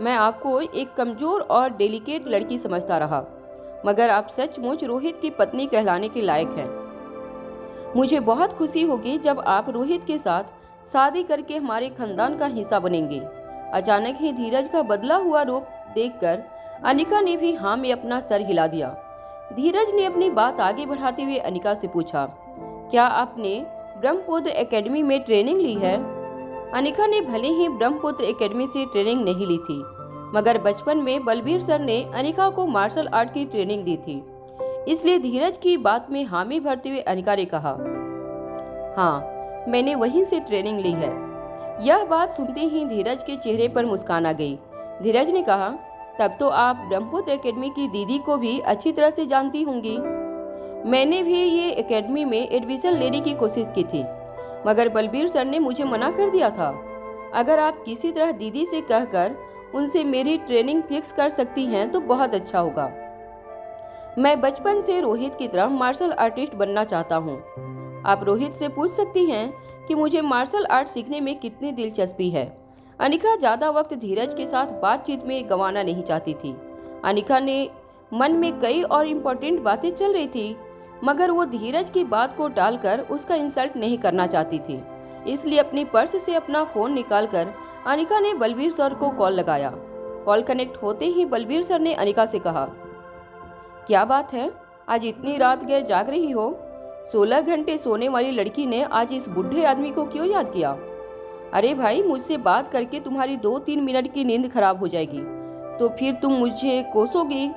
मैं आपको एक कमजोर और डेलिकेट लड़की समझता रहा, मगर आप सचमुच रोहित की पत्नी कहलाने के लायक हैं। मुझे बहुत खुशी होगी जब आप रोहित के साथ शादी करके हमारे खानदान का हिस्सा बनेंगे। अचानक ही धीरज का बदला हुआ रूप देखकर अनिका ने भी हाँ में अपना सर हिला दिया। धीरज ने अपनी बात आगे बढ़ाते हुए अनिका से पूछा, क्या आपने ब्रह्मपुत्र एकेडमी में ट्रेनिंग ली है? अनिका ने भले ही ब्रह्मपुत्र एकेडमी से ट्रेनिंग नहीं ली थी, मगर बचपन में बलबीर सर ने अनिका को मार्शल आर्ट की ट्रेनिंग दी थी। इसलिए धीरज की बात में हामी भरते हुए अनिका ने कहा, हाँ, मैंने वहीं से ट्रेनिंग ली है। यह बात सुनते ही धीरज के चेहरे पर मुस्कान आ गई। धीरज ने कहा, तब तो आप ब्रह्मपुत्र एकेडमी की दीदी को भी अच्छी तरह से जानती होंगी। मैंने भी ये एकेडमी में एडमिशन लेने की कोशिश की थी, मगर बलबीर सर ने मुझे मना कर दिया था। अगर आप किसी तरह दीदी से कहकर उनसे मेरी ट्रेनिंग फिक्स कर सकती हैं तो बहुत अच्छा होगा। मैं बचपन से रोहित की तरह मार्शल आर्टिस्ट बनना चाहता हूँ। आप रोहित से पूछ सकती हैं कि मुझे मार्शल आर्ट सीखने में कितनी दिलचस्पी है। अनिका ज्यादा वक्त धीरज के साथ बातचीत में गंवाना नहीं चाहती थी। अनिका ने मन में कई और इम्पोर्टेंट बातें चल रही थी, मगर वो धीरज की बात को टालकर उसका इंसल्ट नहीं करना चाहती थी। इसलिए अपनी पर्स से अपना फोन निकालकर अनिका ने बलबीर सर को कॉल लगाया। कॉल कनेक्ट होते ही बलबीर सर ने अनिका से कहा, क्या बात है, आज इतनी रात गए जाग रही हो? 16 घंटे सोने वाली लड़की ने आज इस बूढ़े आदमी को क्यों याद किया? अरे भाई, मुझसे बात करके तुम्हारी 2-3 मिनट की नींद खराब हो जाएगी, तो फिर तुम मुझे कोसोगी।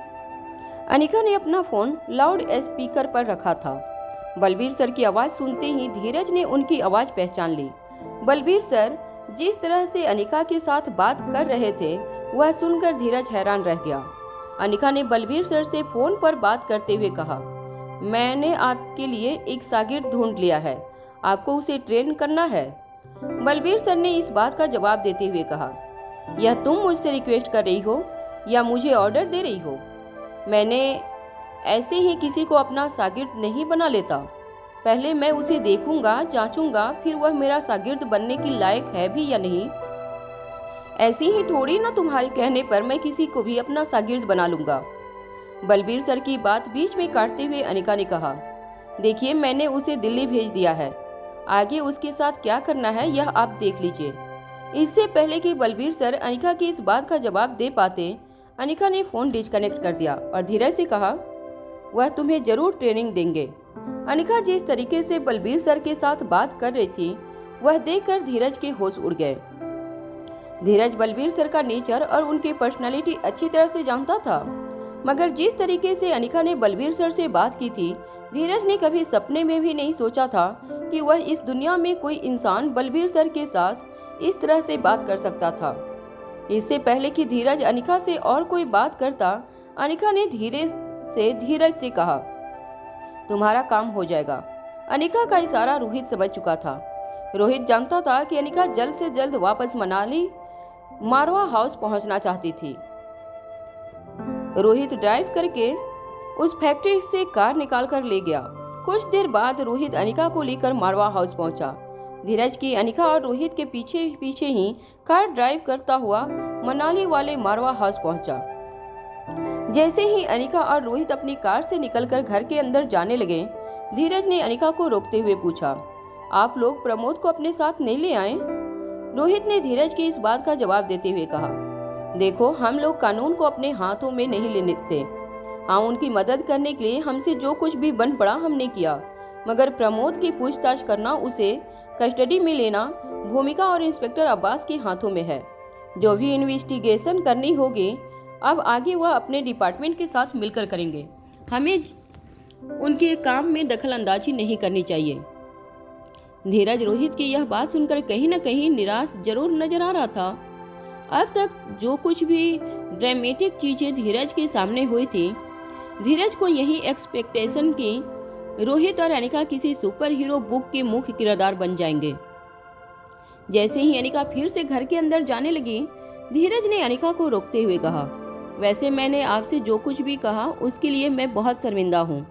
अनिका ने अपना फोन लाउड स्पीकर पर रखा था। बलबीर सर की आवाज सुनते ही धीरज ने उनकी आवाज पहचान ली। बलबीर सर जिस तरह से अनिका के साथ बात कर रहे थे, वह सुनकर धीरज हैरान रह गया। अनिका ने बलबीर सर से फोन पर बात करते हुए कहा, मैंने आपके लिए एक शागिर्द ढूंढ लिया है, आपको उसे ट्रेन करना है। बलबीर सर ने इस बात का जवाब देते हुए कहा, यह तुम मुझसे रिक्वेस्ट कर रही हो या मुझे ऑर्डर दे रही हो? मैंने ऐसे ही किसी को अपना शागिर्द नहीं बना लेता। पहले मैं उसे देखूंगा, जांचूंगा, फिर वह मेरा शागिर्द बनने की लायक है भी या नहीं। ऐसे ही थोड़ी ना तुम्हारे कहने पर मैं किसी को भी अपना शागिर्द बना लूंगा। बलबीर सर की बात बीच में काटते हुए अनिका ने कहा, देखिए, मैंने उसे दिल्ली भेज दिया है, आगे उसके साथ क्या करना है यह आप देख लीजिए। इससे पहले कि बलबीर सर अनिका की इस बात का जवाब दे पाते, अनिका ने फोन डिस्कनेक्ट कर दिया और धीरज से कहा, वह तुम्हें जरूर ट्रेनिंग देंगे। अनिका जिस तरीके से बलबीर सर के साथ बात कर रही थी, वह देखकर धीरज के होश उड़ गए। धीरज बलबीर सर का नेचर और उनकी पर्सनालिटी अच्छी तरह से जानता था, मगर जिस तरीके से अनिका ने बलबीर सर से बात की थी, धीरज ने कभी सपने में भी नहीं सोचा था कि वह इस दुनिया में कोई इंसान बलबीर सर के साथ इस तरह से बात कर सकता था। इससे पहले कि धीरज अनिका से और कोई बात करता, अनिका ने धीरज से कहा, तुम्हारा काम हो जाएगा। अनिका का इशारा रोहित समझ चुका था। रोहित जानता था कि अनिका जल्द से जल्द वापस मनाली मारवा हाउस पहुंचना चाहती थी। रोहित ड्राइव करके उस फैक्ट्री से कार निकाल कर ले गया। कुछ देर बाद रोहित अनिका को लेकर मारवा हाउस पहुंचा। धीरज की अनिका और रोहित के पीछे पीछे ही कार ड्राइव करता हुआ मनाली वाले मारवा हाउस पहुंचा। जैसे ही अनिका और रोहित अपनी कार से निकलकर घर के अंदर जाने लगे, धीरज ने अनिका को रोकते हुए पूछा, आप लोग प्रमोद को अपने साथ नहीं ले आए? रोहित ने धीरज की इस बात का जवाब देते हुए कहा, देखो, हम लोग कानून को अपने हाथों में नहीं लेने देते। हाँ, उनकी मदद करने के लिए हमसे जो कुछ भी बन पड़ा हमने किया, मगर प्रमोद की पूछताछ करना, उसे कस्टडी में लेना भूमिका और इंस्पेक्टर अब्बास के हाथों में है। जो भी इन्वेस्टिगेशन करनी होगी अब आगे वह अपने डिपार्टमेंट के साथ मिलकर करेंगे। हमें उनके काम में दखल अंदाजी नहीं करनी चाहिए। धीरज रोहित की यह बात सुनकर कहीं न कहीं निराश जरूर नजर आ रहा था। अब तक जो कुछ भी ड्रामेटिक चीजें धीरज के सामने हुई थी, धीरज को यही एक्सपेक्टेशन की रोहित और अनिका किसी सुपर हीरो बुक के मुख्य किरदार बन जाएंगे। जैसे ही अनिका फिर से घर के अंदर जाने लगी, धीरज ने अनिका को रोकते हुए कहा, वैसे मैंने आपसे जो कुछ भी कहा उसके लिए मैं बहुत शर्मिंदा हूँ।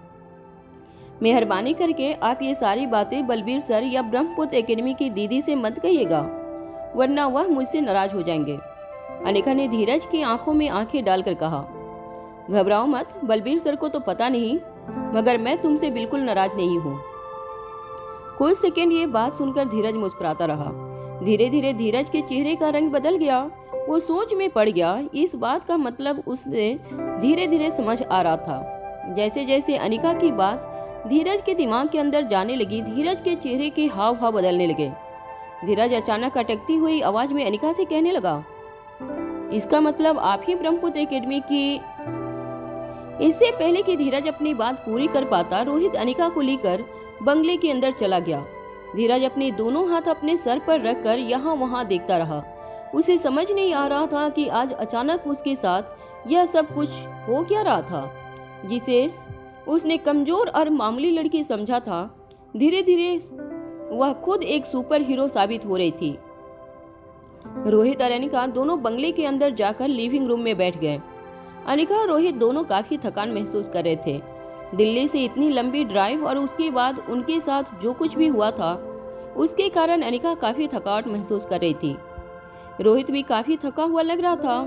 मेहरबानी करके आप ये सारी बातें बलबीर सर या ब्रह्मपुत्र एकेडमी की दीदी से मत कहिएगा, वरना वह मुझसे नाराज हो जाएंगे। अनिका ने धीरज की आंखों में आंखें डालकर कहा, घबराओ मत, बलबीर सर को तो पता नहीं, मगर मैं तुमसे बिल्कुल नाराज नहीं हूँ। कुछ सेकंड ये बात सुनकर धीरज मुस्कुराता रहा। धीरे धीरे धीरज के चेहरे का रंग बदल गया। वो सोच में पड़ गया। इस बात का मतलब उसे धीरे धीरे समझ आ रहा था। जैसे जैसे अनिका की बात धीरज के दिमाग के अंदर जाने लगी, धीरज के चेहरे के हाव भाव बदलने लगे। धीरज अचानक अटकती हुई आवाज में अनिका से कहने लगा, इसका मतलब आप ही ब्रह्मपुत्र एकेडमी की। इससे पहले कि धीरज अपनी बात पूरी कर पाता, रोहित अनिका को लेकर बंगले के अंदर चला गया। धीरज अपने दोनों हाथ अपने सर पर रखकर यहाँ वहाँ देखता रहा। उसे समझ नहीं आ रहा था कि आज अचानक उसके साथ यह सब कुछ हो क्या रहा था, जिसे उसने कमजोर और मामूली लड़की समझा था। धीरे धीरे वह खुद एक सुपर हीरो साबित हो रही थी। रोहित और अनिका दोनों बंगले के अंदर जाकर लिविंग रूम में बैठ गए। अनिका और रोहित दोनों काफी थकान महसूस कर रहे थे। दिल्ली से इतनी लंबी ड्राइव और उसके बाद उनके साथ जो कुछ भी हुआ था, उसके कारण अनिका काफी थकावट महसूस कर रही थी। रोहित भी काफी थका हुआ लग रहा था।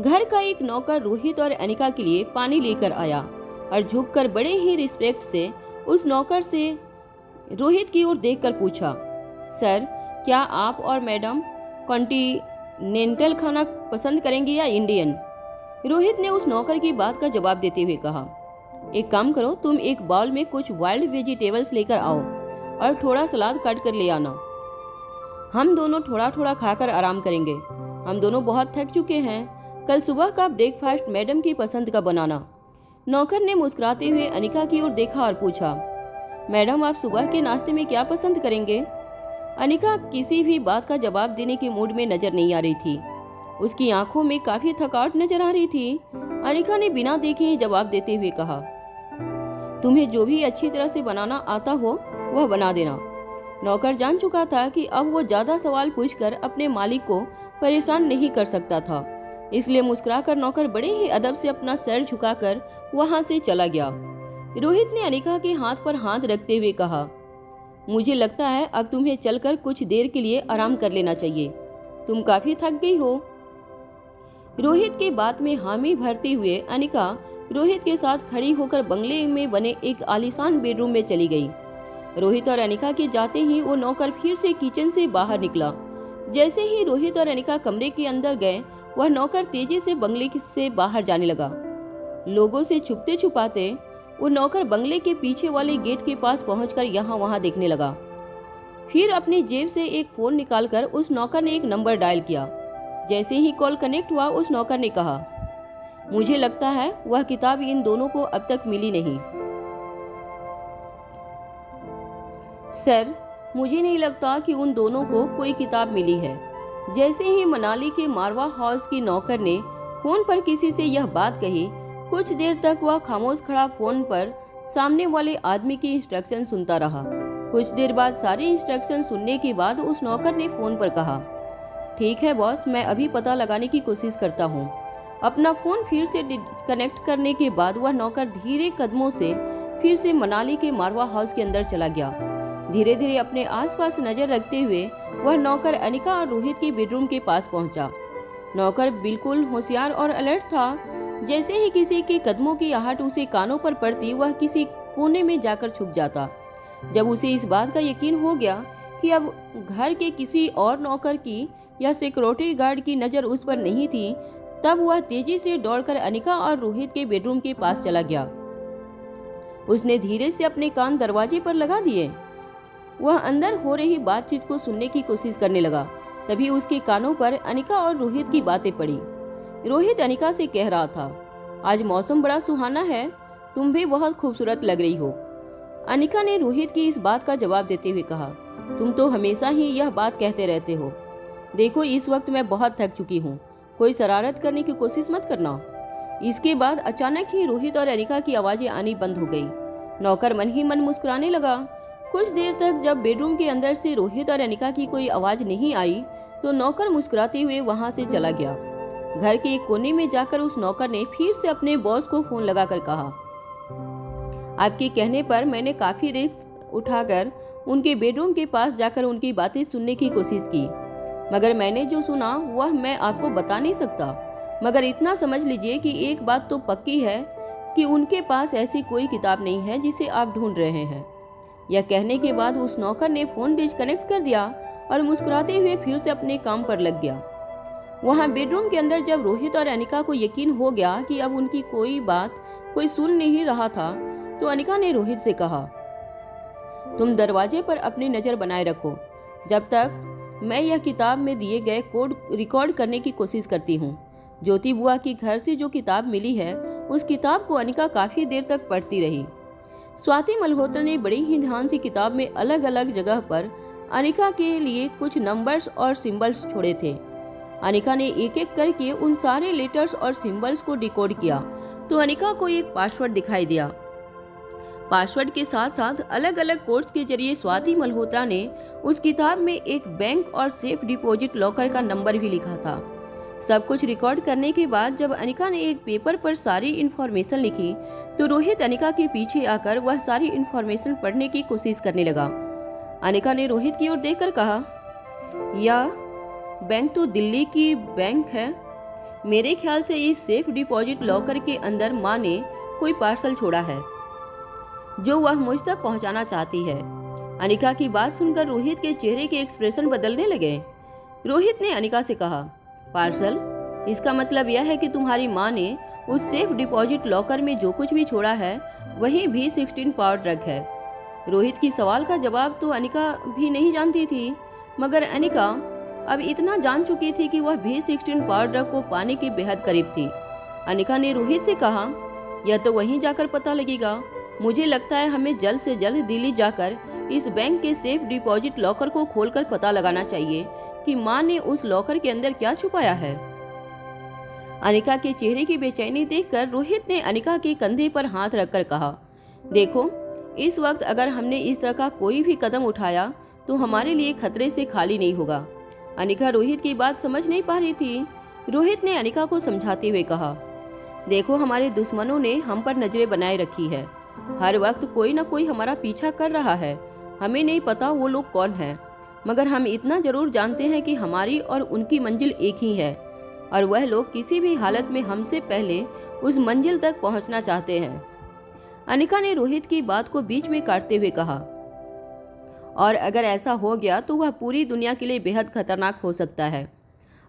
घर का एक नौकर रोहित और अनिका के लिए पानी लेकर आया और झुककर बड़े ही रिस्पेक्ट से उस नौकर से रोहित की ओर देखकर पूछा, सर, क्या आप और मैडम कॉन्टिनेंटल खाना पसंद करेंगे या इंडियन? रोहित ने उस नौकर की बात का जवाब देते हुए कहा, एक काम करो, तुम एक बाउल में कुछ वाइल्ड वेजिटेबल्स लेकर आओ और थोड़ा सलाद काट कर ले आना। हम दोनों थोड़ा थोड़ा खाकर आराम करेंगे। हम दोनों बहुत थक चुके हैं। कल सुबह का ब्रेकफास्ट मैडम की पसंद का बनाना। नौकर ने मुस्कुराते हुए अनिका की ओर देखा और पूछा, मैडम, आप सुबह के नाश्ते में क्या पसंद करेंगे? अनिका किसी भी बात का जवाब देने के मूड में नजर नहीं आ रही थी। उसकी आंखों में काफी थकावट नजर आ रही थी। अनिका ने बिना देखे ही जवाब देते हुए कहा, तुम्हें जो भी अच्छी तरह से बनाना आता हो वह बना देना। नौकर जान चुका था कि अब वो ज्यादा सवाल पूछकर अपने मालिक को परेशान नहीं कर सकता था, इसलिए मुस्कुराकर नौकर बड़े ही अदब से अपना सर झुकाकर वहां से चला गया। रोहित ने अनिका के हाथ पर हाथ रखते हुए कहा, मुझे लगता है अब तुम्हें चलकर कुछ देर के लिए आराम कर लेना चाहिए, तुम काफी थक गई हो। रोहित के बात में हामी भरते हुए अनिका रोहित के साथ खड़ी होकर बंगले में बने एक आलीशान बेडरूम में चली गई। रोहित और अनिका के जाते ही वो नौकर फिर से किचन से बाहर निकला। जैसे ही रोहित और अनिका कमरे के अंदर गए, वह नौकर तेजी से बंगले से बाहर जाने लगा। लोगों से छुपते छुपाते वो नौकर बंगले के पीछे वाले गेट के पास पहुंचकर यहाँ वहां देखने लगा। फिर अपनी जेब से एक फोन निकालकर उस नौकर ने एक नंबर डायल किया। जैसे ही कॉल कनेक्ट हुआ, उस नौकर ने कहा, मुझे लगता है वह किताब इन दोनों को अब तक मिली नहीं। सर, मुझे नहीं लगता कि उन दोनों को कोई किताब मिली है। जैसे ही मनाली के मारवा हाउस की नौकर ने फोन पर किसी से यह बात कही, कुछ देर तक वह खामोश खड़ा फोन पर सामने वाले आदमी की इंस्ट्रक्शन सुनता रहा। कुछ देर बाद सारे इंस्ट्रक्शन सुनने के बाद उस नौकर ने फोन पर कहा, ठीक है बॉस, मैं अभी पता लगाने की कोशिश करता हूँ। अपना फोन फिर से कनेक्ट करने के बाद वह नौकर धीरे कदमों से फिर से मनाली के मारवा हाउस के अंदर चला गया। धीरे धीरे अपने आसपास नजर रखते हुए वह नौकर अनिका और रोहित के बेडरूम के पास पहुंचा। नौकर बिल्कुल होशियार और अलर्ट था। जैसे ही किसी के कदमों की आहट उसे कानों पर पड़ती, वह किसी कोने में जाकर छुप जाता। जब उसे इस बात का यकीन हो गया कि अब घर के किसी और नौकर की या सिक्योरिटी गार्ड की नजर उस पर नहीं थी, तब वह तेजी से दौड़कर अनिका और रोहित के बेडरूम के पास चला गया। उसने धीरे से अपने कान दरवाजे पर लगा दिए। वह अंदर हो रही बातचीत को सुनने की कोशिश करने लगा। तभी उसके कानों पर अनिका और रोहित की बातें पड़ी। रोहित अनिका से कह रहा था, आज मौसम बड़ा सुहाना है, तुम भी बहुत खूबसूरत लग रही हो। अनिका ने रोहित की इस बात का जवाब देते हुए कहा, तुम तो हमेशा ही यह बात कहते रहते हो। देखो, इस वक्त मैं बहुत थक चुकी हूँ, कोई शरारत करने की कोशिश मत करना। इसके बाद अचानक ही रोहित और अनिका की आवाजें आनी बंद हो गई। नौकर मन ही मन मुस्कुराने लगा। कुछ देर तक जब बेडरूम के अंदर से रोहित और अनिका की कोई आवाज नहीं आई, तो नौकर मुस्कुराते हुए वहां से चला गया। घर के एक कोने में जाकर उस नौकर ने फिर से अपने बॉस को फोन लगाकर कहा, आपके कहने पर मैंने काफी रिस्क उठाकर उनके बेडरूम के पास जाकर उनकी बातें सुनने की कोशिश की, मगर मैंने जो सुना वह मैं आपको बता नहीं सकता। मगर इतना समझ लीजिए कि एक बात तो पक्की है कि उनके पास ऐसी कोई किताब नहीं है जिसे आप ढूंढ रहे हैं। यह कहने के बाद उस नौकर ने फोन डिस्कनेक्ट कर दिया और मुस्कुराते हुए फिर से अपने काम पर लग गया। वहां बेडरूम के अंदर जब रोहित और अनिका को यकीन हो गया कि अब उनकी कोई बात कोई सुन नहीं रहा था, तो अनिका ने रोहित से कहा, तुम दरवाजे पर अपनी नजर बनाए रखो, जब तक मैं यह किताब में दिए गए कोड रिकॉर्ड करने की कोशिश करती हूँ। ज्योति बुआ की घर से जो किताब मिली है, उस किताब को अनिका काफी देर तक पढ़ती रही। स्वाति मल्होत्रा ने बड़ी ही ध्यान से किताब में अलग अलग जगह पर अनिका के लिए कुछ नंबर्स और सिंबल्स छोड़े थे। अनिका ने एक एक करके उन सारे लेटर्स और सिंबल्स को डिकोड किया, तो अनिका को एक पासवर्ड दिखाई दिया। पासवर्ड के साथ साथ अलग अलग कोड्स के जरिए स्वाति मल्होत्रा ने उस किताब में एक बैंक और सेफ डिपॉजिट लॉकर का नंबर भी लिखा था। सब कुछ रिकॉर्ड करने के बाद जब अनिका ने एक पेपर पर सारी इन्फॉर्मेशन लिखी, तो रोहित अनिका के पीछे आकर वह सारी इन्फॉर्मेशन पढ़ने की कोशिश करने लगा। अनिका ने रोहित की ओर देखकर कहा, यह बैंक तो दिल्ली की बैंक है। मेरे ख्याल से इस सेफ डिपॉजिट लॉकर के अंदर माँ ने कोई पार्सल छोड़ा है जो वह मुझ तक पहुंचाना चाहती है। अनिका की बात सुनकर रोहित के चेहरे के एक्सप्रेशन बदलने लगे। रोहित ने अनिका से कहा, पार्सल? इसका मतलब यह है कि तुम्हारी माँ ने उस सेफ डिपॉजिट लॉकर में जो कुछ भी छोड़ा है वही V16 पावर ड्रग है। रोहित की सवाल का जवाब तो अनिका भी नहीं जानती थी, मगर अनिका अब इतना जान चुकी थी कि वह V16 पावर ड्रग को पाने के बेहद करीब थी। अनिका ने रोहित से कहा, यह तो वहीं जाकर पता लगेगा। मुझे लगता है हमें जल्द से जल्द दिल्ली जाकर इस बैंक के सेफ डिपॉजिट लॉकर को खोलकर पता लगाना चाहिए कि माँ ने उस लॉकर के अंदर क्या छुपाया है। अनिका के चेहरे की बेचैनी देखकर रोहित ने अनिका के कंधे पर हाथ रखकर कहा, देखो, इस वक्त अगर हमने इस तरह का कोई भी कदम उठाया तो हमारे लिए खतरे से खाली नहीं होगा। अनिका रोहित की बात समझ नहीं पा रही थी। रोहित ने अनिका को समझाते हुए कहा, देखो, हमारे दुश्मनों ने हम पर नजरें बनाए रखी है। हर वक्त कोई ना कोई हमारा पीछा कर रहा है। हमें नहीं पता वो लोग कौन है, मगर हम इतना जरूर जानते हैं कि हमारी और उनकी मंजिल एक ही है, और वह लोग किसी भी हालत में हमसे पहले उस मंजिल तक पहुंचना चाहते हैं। अनिका ने रोहित की बात को बीच में काटते हुए कहा, और अगर ऐसा हो गया तो वह पूरी दुनिया के लिए बेहद खतरनाक हो सकता है।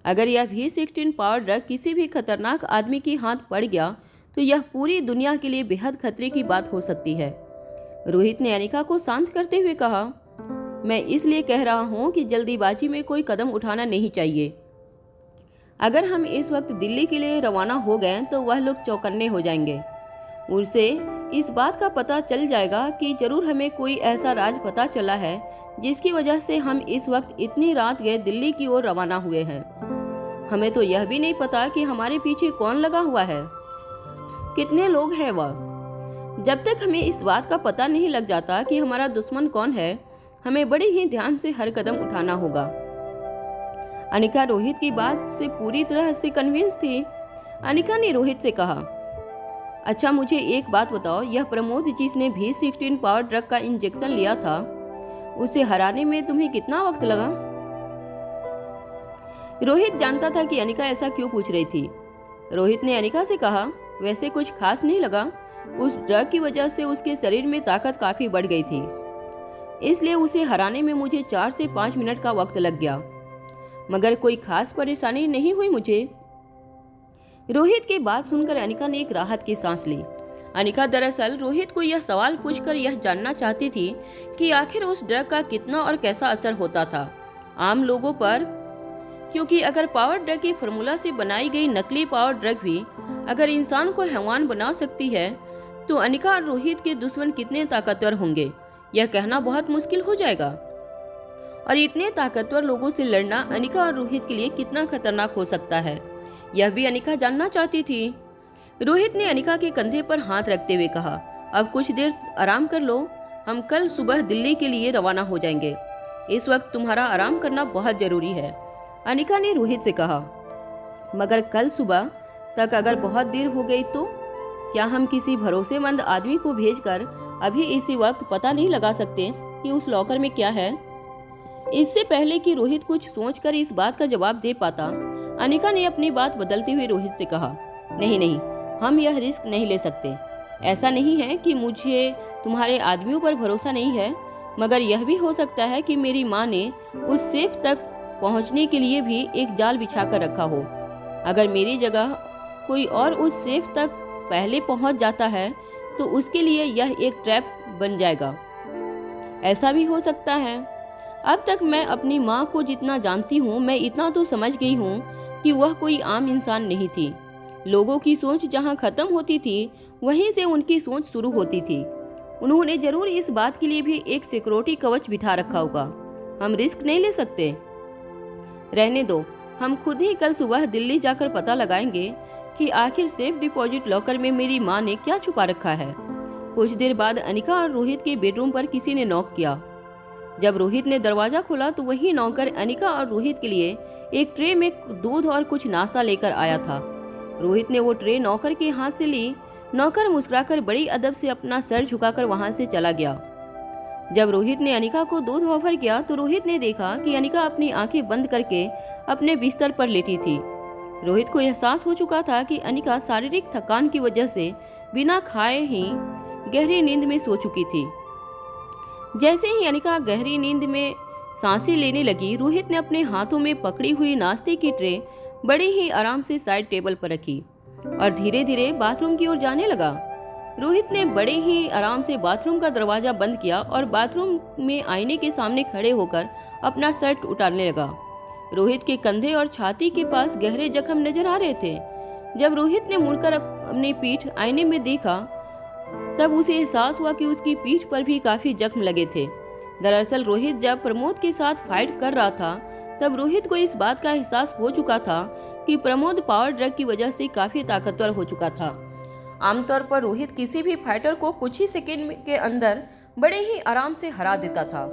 अगर यह V16 पावर ड्रग किसी भी खतरनाक आदमी के हाथ पड़ गया तो यह पूरी दुनिया के लिए बेहद खतरे की बात हो सकती है। रोहित ने अनिका को शांत करते हुए कहा, मैं इसलिए कह रहा हूँ कि जल्दीबाजी में कोई कदम उठाना नहीं चाहिए। अगर हम इस वक्त दिल्ली के लिए रवाना हो गए तो वह लोग चौकन्ने हो जाएंगे। उनसे इस बात का पता चल जाएगा कि जरूर हमें कोई ऐसा राज पता चला है जिसकी वजह से हम इस वक्त इतनी रात गए दिल्ली की ओर रवाना हुए हैं। हमें तो यह भी नहीं पता कि हमारे पीछे कौन लगा हुआ है, कितने लोग हैं वह। जब तक हमें इस बात का पता नहीं लग जाता कि हमारा दुश्मन कौन है, हमें बड़े ही ध्यान से हर कदम उठाना होगा। अनिका रोहित की बात से पूरी तरह से कन्विंस थी। अनिका ने रोहित से कहा, अच्छा मुझे एक बात बताओ, यह प्रमोद जिसने V16 पावर ड्रग का इंजेक्शन लिया था, उसे हराने में तुम्हें कितना वक्त लगा? रोहित जानता था कि अनिका ऐसा क्यों पूछ रही थी। रोहित ने अनिका से कहा, वैसे कुछ खास नहीं लगा, उस ड्रग की वजह से उसके शरीर में ताकत काफी बढ़ गई थी, इसलिए उसे हराने में मुझे 4 से 5 मिनट का वक्त लग गया, मगर कोई खास परेशानी नहीं हुई मुझे। रोहित की बात सुनकर अनिका ने एक राहत की सांस ली। अनिका दरअसल रोहित को यह सवाल पूछकर यह जानना चाहती थी कि आखिर उस ड्रग का कितना और कैसा असर होता था आम लोगों पर, क्योंकि अगर पावर ड्रग की फार्मूला से बनाई गई नकली पावर ड्रग भी अगर इंसान को हैवान बना सकती है, तो अनिका और रोहित के दुश्मन कितने ताकतवर होंगे यह कहना बहुत मुश्किल हो जाएगा। और इतने ताकतवर लोगों से लड़ना अनिका और रोहित के लिए कितना खतरनाक हो सकता है, यह भी अनिका जानना चाहती थी। रोहित ने अनिका के कंधे पर हाथ रखते हुए कहा, अब कुछ देर आराम कर लो, हम कल सुबह दिल्ली के लिए रवाना हो जाएंगे, इस वक्त तुम्हारा आराम करना बहुत जरूरी है। अनिका ने रोहित से कहा, मगर कल सुबह तक अगर बहुत देर हो गई तो क्या हम किसी भरोसेमंद आदमी को भेजकर अभी इसी वक्त पता नहीं लगा सकते कि उस लॉकर में क्या है? इससे पहले कि रोहित कुछ सोचकर इस बात का जवाब दे पाता, अनिका ने अपनी बात बदलते हुए रोहित से कहा, नहीं नहीं, हम यह रिस्क नहीं ले सकते। ऐसा नहीं है कि मुझे तुम्हारे आदमियों पर भरोसा नहीं है, मगर यह भी हो सकता है कि मेरी माँ ने उस सेफ तक पहुंचने के लिए भी एक जाल बिछा कर रखा हो। अगर मेरी जगह कोई और उस सेफ तक पहले पहुंच जाता है तो उसके लिए यह एक ट्रैप बन जाएगा। ऐसा भी हो सकता है। अब तक मैं अपनी माँ को जितना जानती हूँ, मैं इतना तो समझ गई हूँ कि वह कोई आम इंसान नहीं थी। लोगों की सोच जहाँ खत्म होती थी वहीं से उनकी सोच शुरू होती थी। उन्होंने जरूर इस बात के लिए भी एक सिक्योरिटी कवच बिठा रखा होगा। हम रिस्क नहीं ले सकते। रहने दो, हम खुद ही कल सुबह दिल्ली जाकर पता लगाएंगे कि आखिर सेफ डिपॉजिट लॉकर में मेरी माँ ने क्या छुपा रखा है। कुछ देर बाद अनिका और रोहित के बेडरूम पर किसी ने नॉक किया। जब रोहित ने दरवाजा खोला तो वही नौकर अनिका और रोहित के लिए एक ट्रे में दूध और कुछ नाश्ता लेकर आया था। रोहित ने वो ट्रे नौकर के हाथ से ली। नौकर मुस्कुराकर बड़ी अदब से अपना सर झुकाकर वहां से चला गया। जब रोहित ने अनिका को दूध ऑफर किया तो रोहित ने देखा कि अनिका अपनी आंखें बंद करके अपने बिस्तर पर लेटी थी। रोहित को एहसास हो चुका था कि अनिका शारीरिक थकान की वजह से बिना खाए ही गहरी नींद में सो चुकी थी। जैसे ही अनिका गहरी नींद में सांसें लेने लगी, रोहित ने अपने हाथों में पकड़ी हुई नाश्ते की ट्रे बड़े ही आराम से साइड टेबल पर रखी और धीरे धीरे बाथरूम की ओर जाने लगा। रोहित ने बड़े ही आराम से बाथरूम का दरवाजा बंद किया और बाथरूम में आईने के सामने खड़े होकर अपना शर्ट उतारने लगा। रोहित के कंधे और छाती के पास गहरे जख्म नजर आ रहे थे। जब रोहित ने मुड़कर अपनी पीठ आईने में देखा तब उसे एहसास हुआ कि उसकी पीठ पर भी काफी जख्म लगे थे। दरअसल रोहित जब प्रमोद के साथ फाइट कर रहा था तब रोहित को इस बात का एहसास हो चुका था कि प्रमोद पावर ड्रग की वजह से काफी ताकतवर हो चुका था। आमतौर पर रोहित किसी भी फाइटर को कुछ ही सेकंड के अंदर बड़े ही आराम से हरा देता था,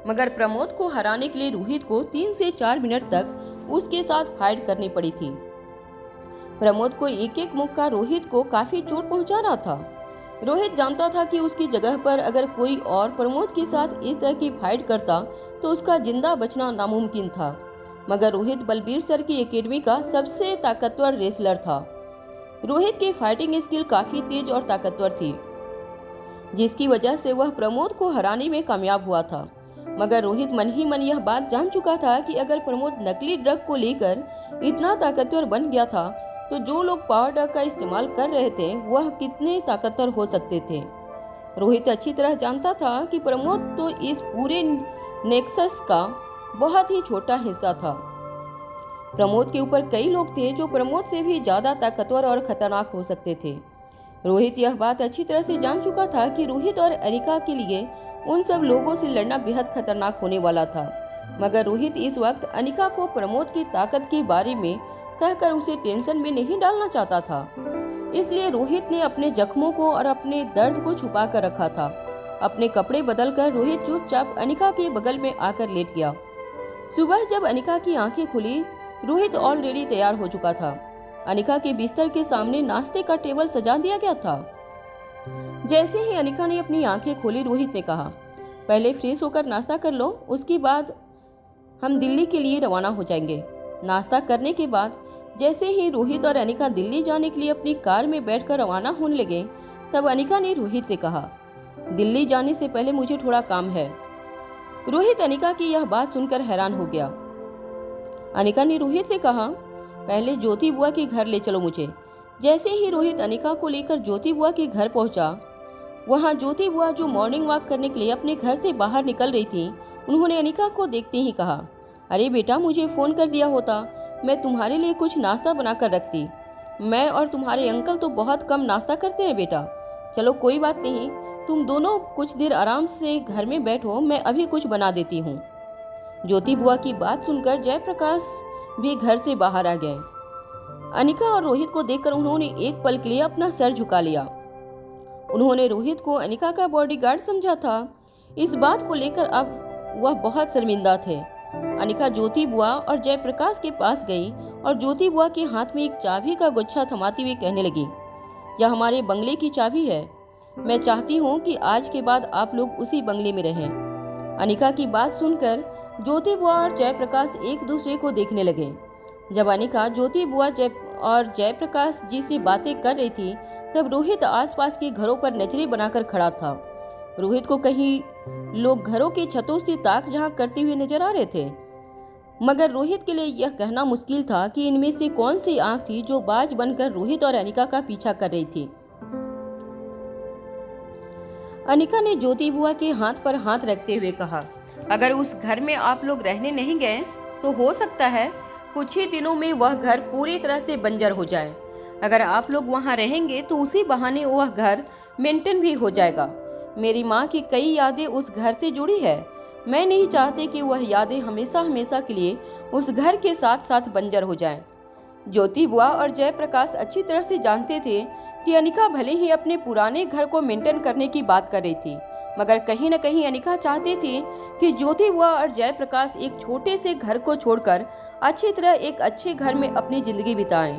मगर प्रमोद को हराने के लिए रोहित को 3 से 4 मिनट तक उसके साथ फाइट करनी पड़ी थी। प्रमोद को एक एक मुक्का रोहित को काफी चोट पहुंचा रहा था। रोहित जानता था कि उसकी जगह पर अगर कोई और प्रमोद के साथ इस तरह की फाइट करता तो उसका जिंदा बचना नामुमकिन था, मगर रोहित बलबीर सर की एकेडमी का सबसे ताकतवर रेसलर था। रोहित की फाइटिंग स्किल काफी तेज और ताकतवर थी, जिसकी वजह से वह प्रमोद को हराने में कामयाब हुआ था। मगर रोहित मन ही मन यह बात जान चुका था कि अगर प्रमोद नकली ड्रग को लेकर इतना ताकतवर बन गया था तो जो लोग पावर ड्रग का इस्तेमाल कर रहे थे वह कितने ताकतवर हो सकते थे। रोहित अच्छी तरह जानता था कि प्रमोद तो इस पूरे नेक्सस का बहुत ही छोटा हिस्सा था। प्रमोद के ऊपर कई लोग थे जो प्रमोद से भी ज्यादा ताकतवर और खतरनाक हो सकते थे। रोहित यह बात अच्छी तरह से जान चुका था कि रोहित और अनिका के लिए उन सब लोगों से लड़ना बेहद खतरनाक होने वाला था, मगर रोहित इस वक्त अनिका को प्रमोद की ताकत के बारे में कहकर उसे टेंशन में नहीं डालना चाहता था। इसलिए रोहित ने अपने जख्मों को और अपने दर्द को छुपा कर रखा था। अपने कपड़े बदलकर रोहित चुपचाप अनिका के बगल में आकर लेट गया। सुबह जब अनिका की आंखें खुली, रोहित ऑलरेडी तैयार हो चुका था। अनिका के बिस्तर के सामने नाश्ते का टेबल सजा दिया गया था। जैसे ही अनिका ने अपनी आंखें खोली, रोहित ने कहा, पहले फ्रेश होकर नाश्ता कर लो, उसके बाद हम दिल्ली के लिए रवाना हो जाएंगे। नाश्ता करने के बाद जैसे ही रोहित और अनिका दिल्ली जाने के लिए अपनी कार में बैठकर रवाना होने लगे, तब अनिका ने रोहित से कहा, दिल्ली जाने से पहले मुझे थोड़ा काम है। रोहित अनिका की यह बात सुनकर हैरान हो गया। अनिका ने रोहित से कहा, पहले ज्योति बुआ के घर ले चलो मुझे। जैसे ही रोहित अनिका को लेकर ज्योति बुआ के घर पहुंचा, वहां ज्योति बुआ जो मॉर्निंग वॉक करने के लिए अपने घर से बाहर निकल रही थी, उन्होंने अनिका को देखते ही कहा, अरे बेटा, मुझे फ़ोन कर दिया होता, मैं तुम्हारे लिए कुछ नाश्ता बनाकर रखती। मैं और तुम्हारे अंकल तो बहुत कम नाश्ता करते हैं बेटा। चलो कोई बात नहीं, तुम दोनों कुछ देर आराम से घर में बैठो, मैं अभी कुछ बना देती हूँ। ज्योति बुआ की बात सुनकर जयप्रकाश भी घर से बाहर आ गए। अनिका और रोहित को देखकर उन्होंने एक पल के लिए अपना सर झुका लिया। उन्होंने रोहित को अनिका का बॉडीगार्ड समझा था। इस बात को लेकर अब वह बहुत शर्मिंदा थे। अनिका ज्योति बुआ और जयप्रकाश के पास गई और ज्योति बुआ के हाथ में एक चाबी का गुच्छा थमाती हुई कहने लगी, यह हमारे बंगले की चाबी है। मैं चाहती हूँ कि आज के बाद आप लोग उसी बंगले में रहें। अनिका की बात सुनकर ज्योति बुआ और जयप्रकाश एक दूसरे को देखने लगे। जब अनिका ज्योति बुआ और जयप्रकाश जी से बातें कर रही थी, तब रोहित आसपास के घरों पर नजरें बनाकर खड़ा था। रोहित को कहीं लोग घरों के छतों से ताक झांक करते हुए नजर आ रहे थे, मगर रोहित के लिए यह कहना मुश्किल था कि इनमें से कौन सी आंख थी जो बाज बनकर रोहित और अनिका का पीछा कर रही थी। अनिका ने ज्योति बुआ के हाथ पर हाथ रखते हुए कहा, अगर उस घर में आप लोग रहने नहीं गए तो हो सकता है कुछ ही दिनों में वह घर पूरी तरह से बंजर हो जाए। अगर आप लोग वहां रहेंगे तो उसी बहाने वह घर मेंटेन भी हो जाएगा। मेरी माँ की कई यादें उस घर से जुड़ी है। मैं नहीं चाहती कि वह यादें हमेशा हमेशा के लिए उस घर के साथ साथ बंजर हो जाएं। ज्योति बुआ और जयप्रकाश अच्छी तरह से जानते थे कि अनिका भले ही अपने पुराने घर को मेंटेन करने की बात कर रही थी, मगर कहीं न कहीं अनिका चाहती थी कि ज्योति बुआ और जयप्रकाश एक छोटे से घर को छोड़कर अच्छी तरह एक अच्छे घर में अपनी जिंदगी बिताएं।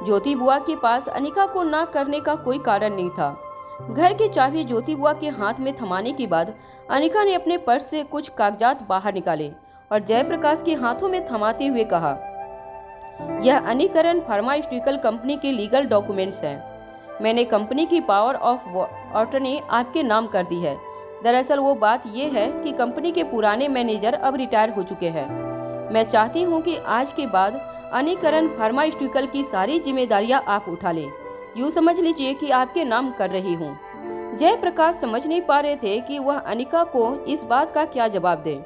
ज्योति बुआ के पास अनिका को ना करने का कोई कारण नहीं था। घर की चाबी ज्योति बुआ के हाथ में थमाने के बाद अनिका ने अपने पर्स से कुछ कागजात बाहर निकाले और जयप्रकाश के हाथों में थमाते हुए कहा, यह अनिकरण फार्मास्यूटिकल कंपनी के लीगल डॉक्यूमेंट्स हैं। मैंने कंपनी की पावर ऑफ अटॉर्नी आपके नाम कर दी है। दरअसल वो बात यह है कि कंपनी के पुराने मैनेजर अब रिटायर हो चुके हैं। मैं चाहती हूं कि आज के बाद अनिकरण फार्मास्यूटिकल की सारी जिम्मेदारियां आप उठा लें। यूँ समझ लीजिए कि आपके नाम कर रही हूँ। जयप्रकाश समझ नहीं पा रहे थे कि वह अनिका को इस बात का क्या जवाब दे।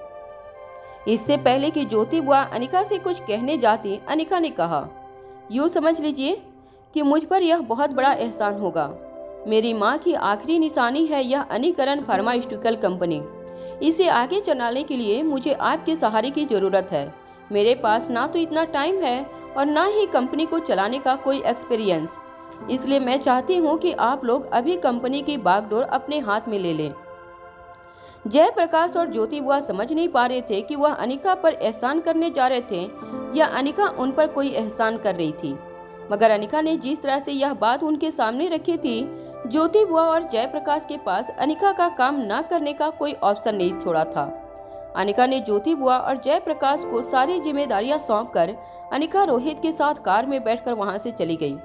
इससे पहले कि ज्योति बुआ अनिका से कुछ कहने जाती, अनिका ने कहा, यूँ समझ लीजिए कि मुझ पर यह बहुत बड़ा एहसान होगा। मेरी माँ की आखिरी निशानी है यह अनिकरण फार्मास्यूटिकल कंपनी। इसे आगे चलाने के लिए मुझे आपके सहारे की जरूरत है। मेरे पास ना तो इतना टाइम है और ना ही कंपनी को चलाने का कोई एक्सपीरियंस। इसलिए मैं चाहती हूँ कि आप लोग अभी कंपनी की बागडोर अपने हाथ में ले लें। जयप्रकाश और ज्योति बुआ समझ नहीं पा रहे थे कि वह अनिका पर एहसान करने जा रहे थे या अनिका उन पर कोई एहसान कर रही थी, मगर अनिका ने जिस तरह से यह बात उनके सामने रखी थी, ज्योति बुआ और जयप्रकाश के पास अनिका का काम न करने का कोई ऑप्शन नहीं छोड़ा था। अनिका ने ज्योति बुआ और जयप्रकाश को सारी जिम्मेदारियां सौंपकर अनिका रोहित के साथ कार में बैठकर वहां से चली गई।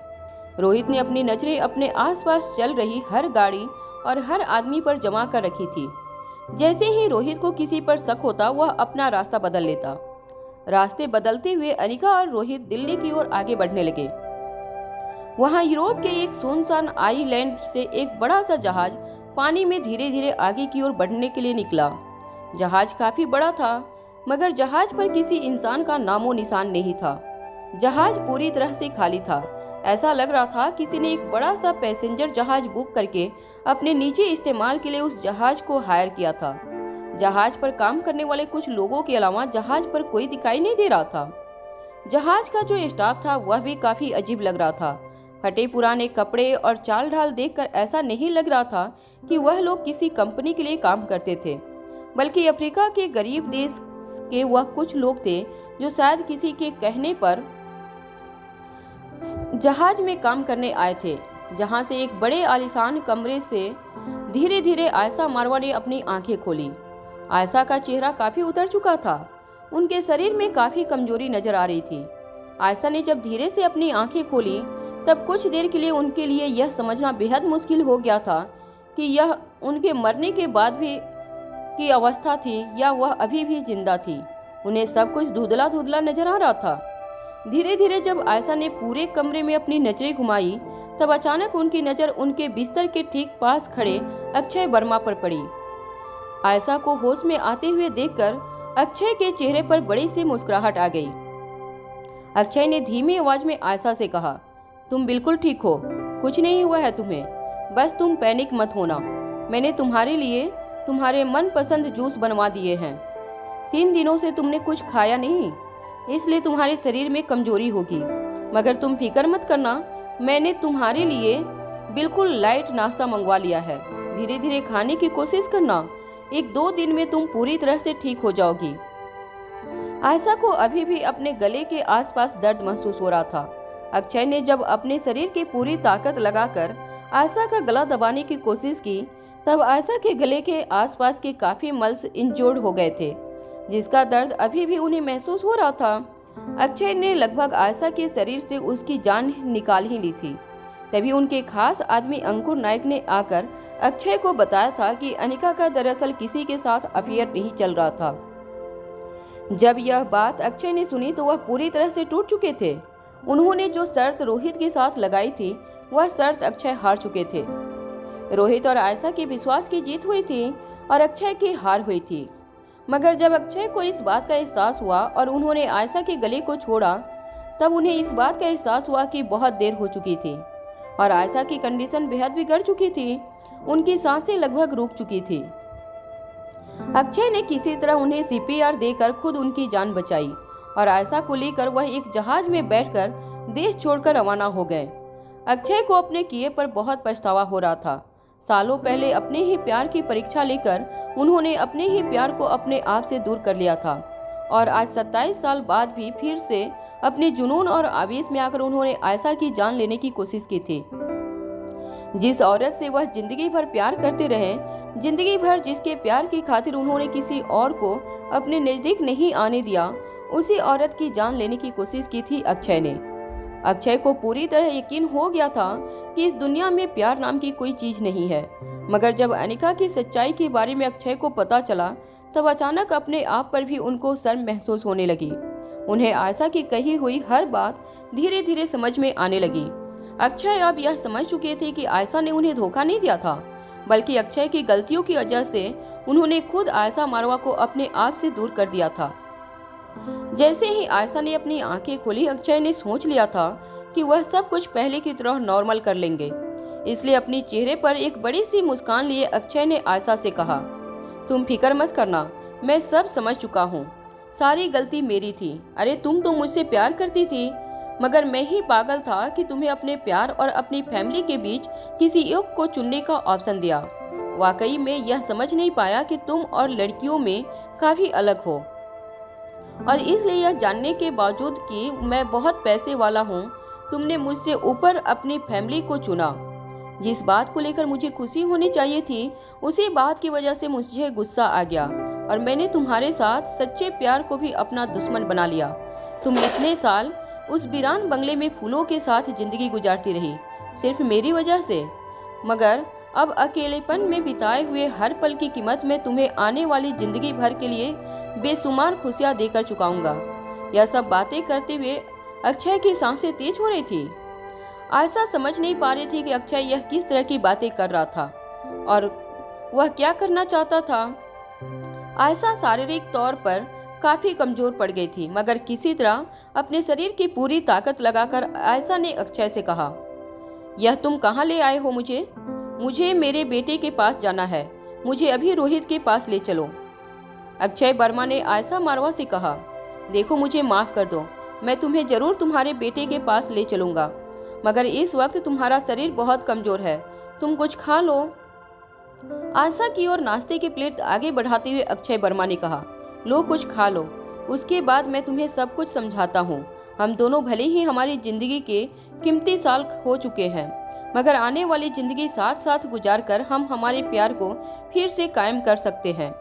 रोहित ने अपनी नजरें अपने आसपास चल रही हर गाड़ी और हर आदमी पर जमा कर रखी थी। जैसे ही रोहित को किसी पर शक होता, वह अपना रास्ता बदल लेता। रास्ते बदलते हुए अनिका और रोहित दिल्ली की ओर आगे बढ़ने लगे। वहां यूरोप के एक सुनसान आइलैंड से एक बड़ा सा जहाज पानी में धीरे धीरे आगे की ओर बढ़ने के लिए निकला। जहाज काफी बड़ा था, मगर जहाज पर किसी इंसान का नामो निशान नहीं था। जहाज पूरी तरह से खाली था। ऐसा लग रहा था किसी ने एक बड़ा सा पैसेंजर जहाज बुक करके अपने निजी इस्तेमाल के लिए उस जहाज को हायर किया था। जहाज पर काम करने वाले कुछ लोगों के अलावा जहाज पर कोई दिखाई नहीं दे रहा था। जहाज का जो स्टाफ था वह भी काफी अजीब लग रहा था। फटे पुराने कपड़े और चाल ढाल देखकर ऐसा नहीं लग रहा था कि वह लोग किसी कंपनी के लिए काम करते थे, बल्कि अफ्रीका के गरीब देश के वह कुछ लोग थे जो शायद किसी के कहने पर जहाज में काम करने आए थे, जहां से एक बड़े आलीशान कमरे से धीरे धीरे आयशा मारवा ने अपनी आंखें खोली। आयशा का चेहरा काफी उतर चुका था, उनके शरीर में काफी कमजोरी नजर आ रही थी। आयशा ने जब धीरे से अपनी आंखें खोली तब कुछ देर के लिए उनके लिए यह समझना बेहद मुश्किल हो गया था कि यह उनके मरने के बाद भी की अवस्था थी या वह अभी भी जिंदा थी। उन्हें सब कुछ धुंधला धुंधला नजर आ रहा था। धीरे धीरे जब आयशा ने पूरे कमरे में अपनी नजरें घुमाई तब अचानक उनकी नजर उनके बिस्तर के ठीक पास खड़े अक्षय वर्मा पर पड़ी। आयशा को होश में आते हुए देखकर अक्षय के चेहरे पर बड़ी सी मुस्कुराहट आ गई। अक्षय ने धीमी आवाज में आयशा से कहा, तुम बिल्कुल ठीक हो, कुछ नहीं हुआ है तुम्हें, बस तुम पैनिक मत होना। मैंने तुम्हारे लिए तुम्हारे मनपसंद जूस बनवा दिए हैं। 3 दिनों से तुमने कुछ खाया नहीं, इसलिए तुम्हारे शरीर में कमजोरी होगी, मगर तुम फिक्र मत करना, मैंने तुम्हारे लिए बिल्कुल लाइट नाश्ता मंगवा लिया है। धीरे धीरे खाने की कोशिश करना, 1-2 दिन में तुम पूरी तरह से ठीक हो जाओगी। आयशा को अभी भी अपने गले के आसपास दर्द महसूस हो रहा था। अक्षय ने जब अपने शरीर की पूरी ताकत लगाकर आयशा का गला दबाने की कोशिश की तब आयशा के गले के आसपास के काफी मल्स इंजोर्ड हो गए थे, जिसका दर्द अभी भी उन्हें महसूस हो रहा था। अक्षय ने लगभग आयशा के शरीर से उसकी जान निकाल ही ली थी। तभी उनके खास आदमी अंकुर नायक ने आकर अक्षय को बताया था कि अनिका का दरअसल किसी के साथ अफेयर नहीं चल रहा था। जब यह बात अक्षय ने सुनी तो वह पूरी तरह से टूट चुके थे। उन्होंने जो शर्त रोहित के साथ लगाई थी वह शर्त अक्षय हार चुके थे। रोहित और आयशा के विश्वास की जीत हुई थी और अक्षय की हार हुई थी। मगर जब अक्षय को इस बात का एहसास हुआ और उन्होंने आयशा के गले को छोड़ा तब उन्हें इस बात का एहसास हुआ कि बहुत देर हो चुकी थी और आयशा की कंडीशन बेहद बिगड़ चुकी थी। उनकी सांसें लगभग रुक चुकी थी। अक्षय ने किसी तरह उन्हें CPR देकर खुद उनकी जान बचाई और आयशा को लेकर वह एक जहाज में बैठकर देश छोड़कर रवाना हो गए। अक्षय को अपने किए पर बहुत पछतावा हो रहा था। सालों पहले अपने ही प्यार की परीक्षा लेकर उन्होंने अपने ही प्यार को अपने आप से दूर कर लिया था और आज 27 साल बाद भी फिर से अपने जुनून और आवेश में आकर उन्होंने आयशा की जान लेने की कोशिश की थी। जिस औरत से वह जिंदगी भर प्यार करते रहे, जिंदगी भर जिसके प्यार की खातिर उन्होंने किसी और को अपने नजदीक नहीं आने दिया, उसी औरत की जान लेने की कोशिश की थी अक्षय ने। अक्षय को पूरी तरह यकीन हो गया था कि इस दुनिया में प्यार नाम की कोई चीज नहीं है। मगर जब अनिका की सच्चाई के बारे में अक्षय को पता चला तब अचानक अपने आप पर भी उनको शर्म महसूस होने लगी। उन्हें आयशा की कही हुई हर बात धीरे धीरे समझ में आने लगी। अक्षय अब यह समझ चुके थे कि आयशा ने उन्हें धोखा नहीं दिया था, बल्कि अक्षय की गलतियों की वजह से उन्होंने खुद आयशा मारवा को अपने आप से दूर कर दिया था। जैसे ही आयशा ने अपनी आंखें खोली, अक्षय ने सोच लिया था कि वह सब कुछ पहले की तरह नॉर्मल कर लेंगे। इसलिए अपने चेहरे पर एक बड़ी सी मुस्कान लिए अक्षय ने आयशा से कहा, तुम फिक्र मत करना, मैं सब समझ चुका हूँ, सारी गलती मेरी थी। अरे तुम तो मुझसे प्यार करती थी, मगर मैं ही पागल था कि तुम्हें अपने प्यार और अपनी फैमिली के बीच किसी एक को चुनने का ऑप्शन दिया। वाकई में यह समझ नहीं पाया कि तुम और लड़कियों में काफी अलग हो, और इसलिए यह जानने के बावजूद कि मैं बहुत पैसे वाला हूँ, तुमने मुझसे ऊपर अपनी फैमिली को चुना। जिस बात को लेकर मुझे खुशी होनी चाहिए थी, उसी बात की वजह से मुझे गुस्सा आ गया और मैंने तुम्हारे साथ सच्चे प्यार को भी अपना दुश्मन बना लिया। तुम इतने साल उस वीरान बंगले में फूलों के साथ जिंदगी गुजारती रही सिर्फ मेरी वजह से, मगर अब अकेलेपन में बिताए हुए हर पल की कीमत मैं तुम्हें आने वाली जिंदगी भर के लिए बेशुमार खुशियां देकर चुकाऊंगा। यह सब बातें करते हुए अक्षय की सांसें तेज हो रही थी। आयशा समझ नहीं पा रही थी कि अक्षय यह किस तरह की बातें कर रहा था और वह क्या करना चाहता था। आयशा शारीरिक तौर पर काफी कमजोर पड़ गई थी, मगर किसी तरह अपने शरीर की पूरी ताकत लगाकर आयशा ने अक्षय से कहा, यह तुम कहाँ ले आए हो? मुझे मेरे बेटे के पास जाना है, मुझे अभी रोहित के पास ले चलो। अक्षय वर्मा ने आयशा मारवा से कहा, देखो मुझे माफ कर दो, मैं तुम्हें जरूर तुम्हारे बेटे के पास ले चलूंगा, मगर इस वक्त तुम्हारा शरीर बहुत कमजोर है, तुम कुछ खा लो। आयशा की ओर नाश्ते की प्लेट आगे बढ़ाते हुए अक्षय वर्मा ने कहा, लो कुछ खा लो, उसके बाद मैं तुम्हें सब कुछ समझाता हूँ। हम दोनों भले ही हमारी जिंदगी के कीमती साल हो चुके हैं, मगर आने वाली जिंदगी साथ साथ गुजार कर हम हमारे प्यार को फिर से कायम कर सकते हैं।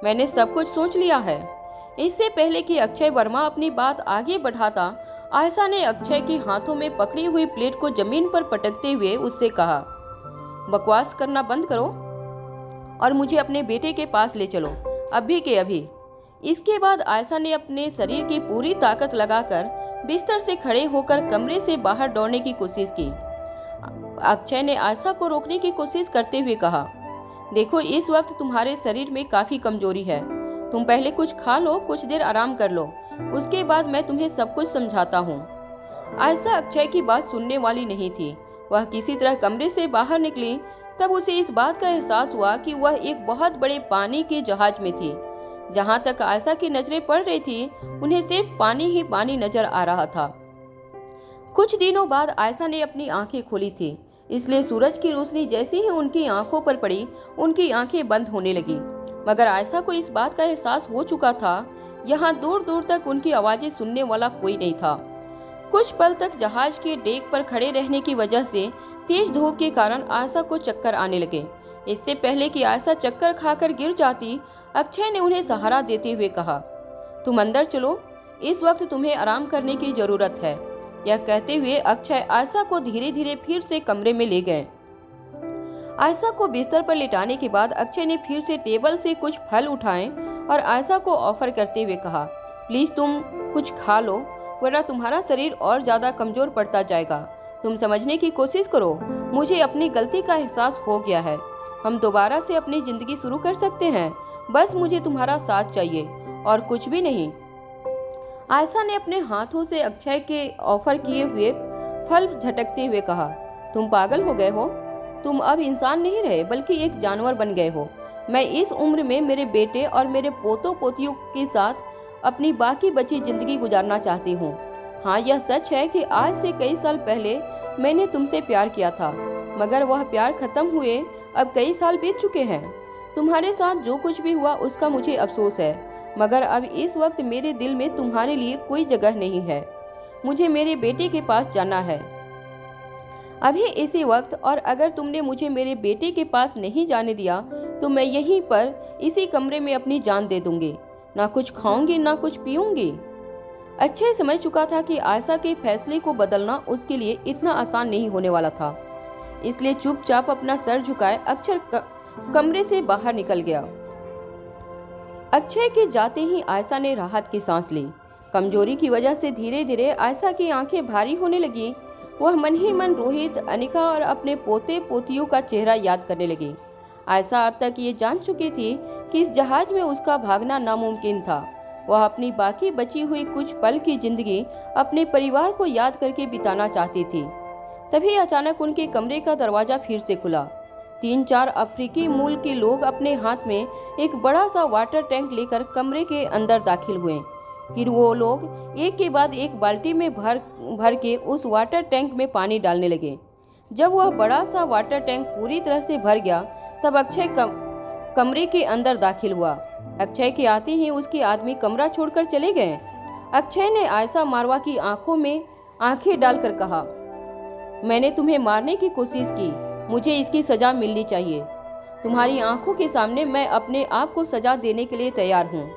मैंने सब कुछ सोच लिया है। इससे पहले कि अक्षय वर्मा अपनी बात आगे बढ़ाता, आयशा ने अक्षय के हाथों में पकड़ी हुई प्लेट को जमीन पर पटकते हुए उससे कहा, बकवास करना बंद करो और मुझे अपने बेटे के पास ले चलो, अभी के अभी। इसके बाद आयशा ने अपने शरीर की पूरी ताकत लगाकर बिस्तर से खड़े होकर कमरे से बाहर दौड़ने की कोशिश की। अक्षय ने आयशा को रोकने की कोशिश करते हुए कहा, देखो इस वक्त तुम्हारे शरीर में काफी कमजोरी है, तुम पहले कुछ खा लो, कुछ देर आराम कर लो, उसके बाद मैं तुम्हें सब कुछ समझाता हूँ। आयशा अक्षय की बात सुनने वाली नहीं थी। वह किसी तरह कमरे से बाहर निकली। तब उसे इस बात का एहसास हुआ कि वह एक बहुत बड़े पानी के जहाज में थी। जहां तक आयशा की नजरें पड़ रही थी, उन्हें सिर्फ पानी ही पानी नजर आ रहा था। कुछ दिनों बाद आयशा ने अपनी आंखें खोली थी, इसलिए सूरज की रोशनी जैसे ही उनकी आंखों पर पड़ी, उनकी आंखें बंद होने लगी। मगर आयशा को इस बात का एहसास हो चुका था, यहाँ दूर दूर तक उनकी आवाजें सुनने वाला कोई नहीं था। कुछ पल तक जहाज के डेक पर खड़े रहने की वजह से तेज धूप के कारण आयशा को चक्कर आने लगे। इससे पहले कि आयशा चक्कर खाकर गिर जाती, अक्षय ने उन्हें सहारा देते हुए कहा, तुम अंदर चलो, इस वक्त तुम्हें आराम करने की जरूरत है। यह कहते हुए अक्षय आयशा को धीरे धीरे फिर से कमरे में ले गए। आयशा को बिस्तर पर लिटाने के बाद अक्षय ने फिर से टेबल से कुछ फल उठाए और आयशा को ऑफर करते हुए कहा, प्लीज तुम कुछ खा लो, वरना तुम्हारा शरीर और ज्यादा कमजोर पड़ता जाएगा। तुम समझने की कोशिश करो, मुझे अपनी गलती का एहसास हो गया है। हम दोबारा से अपनी जिंदगी शुरू कर सकते हैं, बस मुझे तुम्हारा साथ चाहिए और कुछ भी नहीं। आयशा ने अपने हाथों से अक्षय के ऑफर किए हुए फल झटकते हुए कहा, तुम पागल हो गए हो, तुम अब इंसान नहीं रहे बल्कि एक जानवर बन गए हो। मैं इस उम्र में मेरे बेटे और मेरे पोतों पोतियों के साथ अपनी बाकी बची जिंदगी गुजारना चाहती हूँ। हाँ, यह सच है कि आज से कई साल पहले मैंने तुमसे प्यार किया था, मगर वह प्यार खत्म हुए अब कई साल बीत चुके हैं। तुम्हारे साथ जो कुछ भी हुआ उसका मुझे अफसोस है, मगर अब इस वक्त मेरे दिल में तुम्हारे लिए कोई जगह नहीं है। मुझे मेरे बेटे के पास जाना है अभी इसी वक्त, और अगर तुमने मुझे मेरे बेटे के पास नहीं जाने दिया तो मैं यहीं पर इसी कमरे में अपनी जान दे दूंगी। ना कुछ खाऊंगी ना कुछ पीऊंगी। अक्षय समझ चुका था कि आयशा के फैसले को बदलना उसके लिए इतना आसान नहीं होने वाला था, इसलिए चुपचाप अपना सर झुकाए अक्षय कमरे से बाहर निकल गया। अक्षय के जाते ही आयशा ने राहत की सांस ली। कमजोरी की वजह से धीरे धीरे आयशा की आंखें भारी होने लगी। वह मन ही मन रोहित, अनिका और अपने पोते पोतियों का चेहरा याद करने लगी। आयशा अब तक ये जान चुकी थी कि इस जहाज में उसका भागना नामुमकिन था। वह अपनी बाकी बची हुई कुछ पल की जिंदगी अपने परिवार को याद करके बिताना चाहती थी। तभी अचानक उनके कमरे का दरवाजा फिर से खुला। 3-4 अफ्रीकी मूल के लोग अपने हाथ में एक बड़ा सा वाटर टैंक लेकर कमरे के अंदर दाखिल हुए। फिर वो लोग एक के बाद एक बाल्टी में भर के उस वाटर टैंक में पानी डालने लगे। जब वह बड़ा सा वाटर टैंक पूरी तरह से भर गया, तब अक्षय कमरे के अंदर दाखिल हुआ। अक्षय के आते ही उसके आदमी कमरा छोड़कर चले गए। अक्षय ने आयशा मारवा की आंखों में आंखें डालकर कहा, मैंने तुम्हें मारने की कोशिश की, मुझे इसकी सजा मिलनी चाहिए। तुम्हारी आंखों के सामने मैं अपने आप को सजा देने के लिए तैयार हूँ।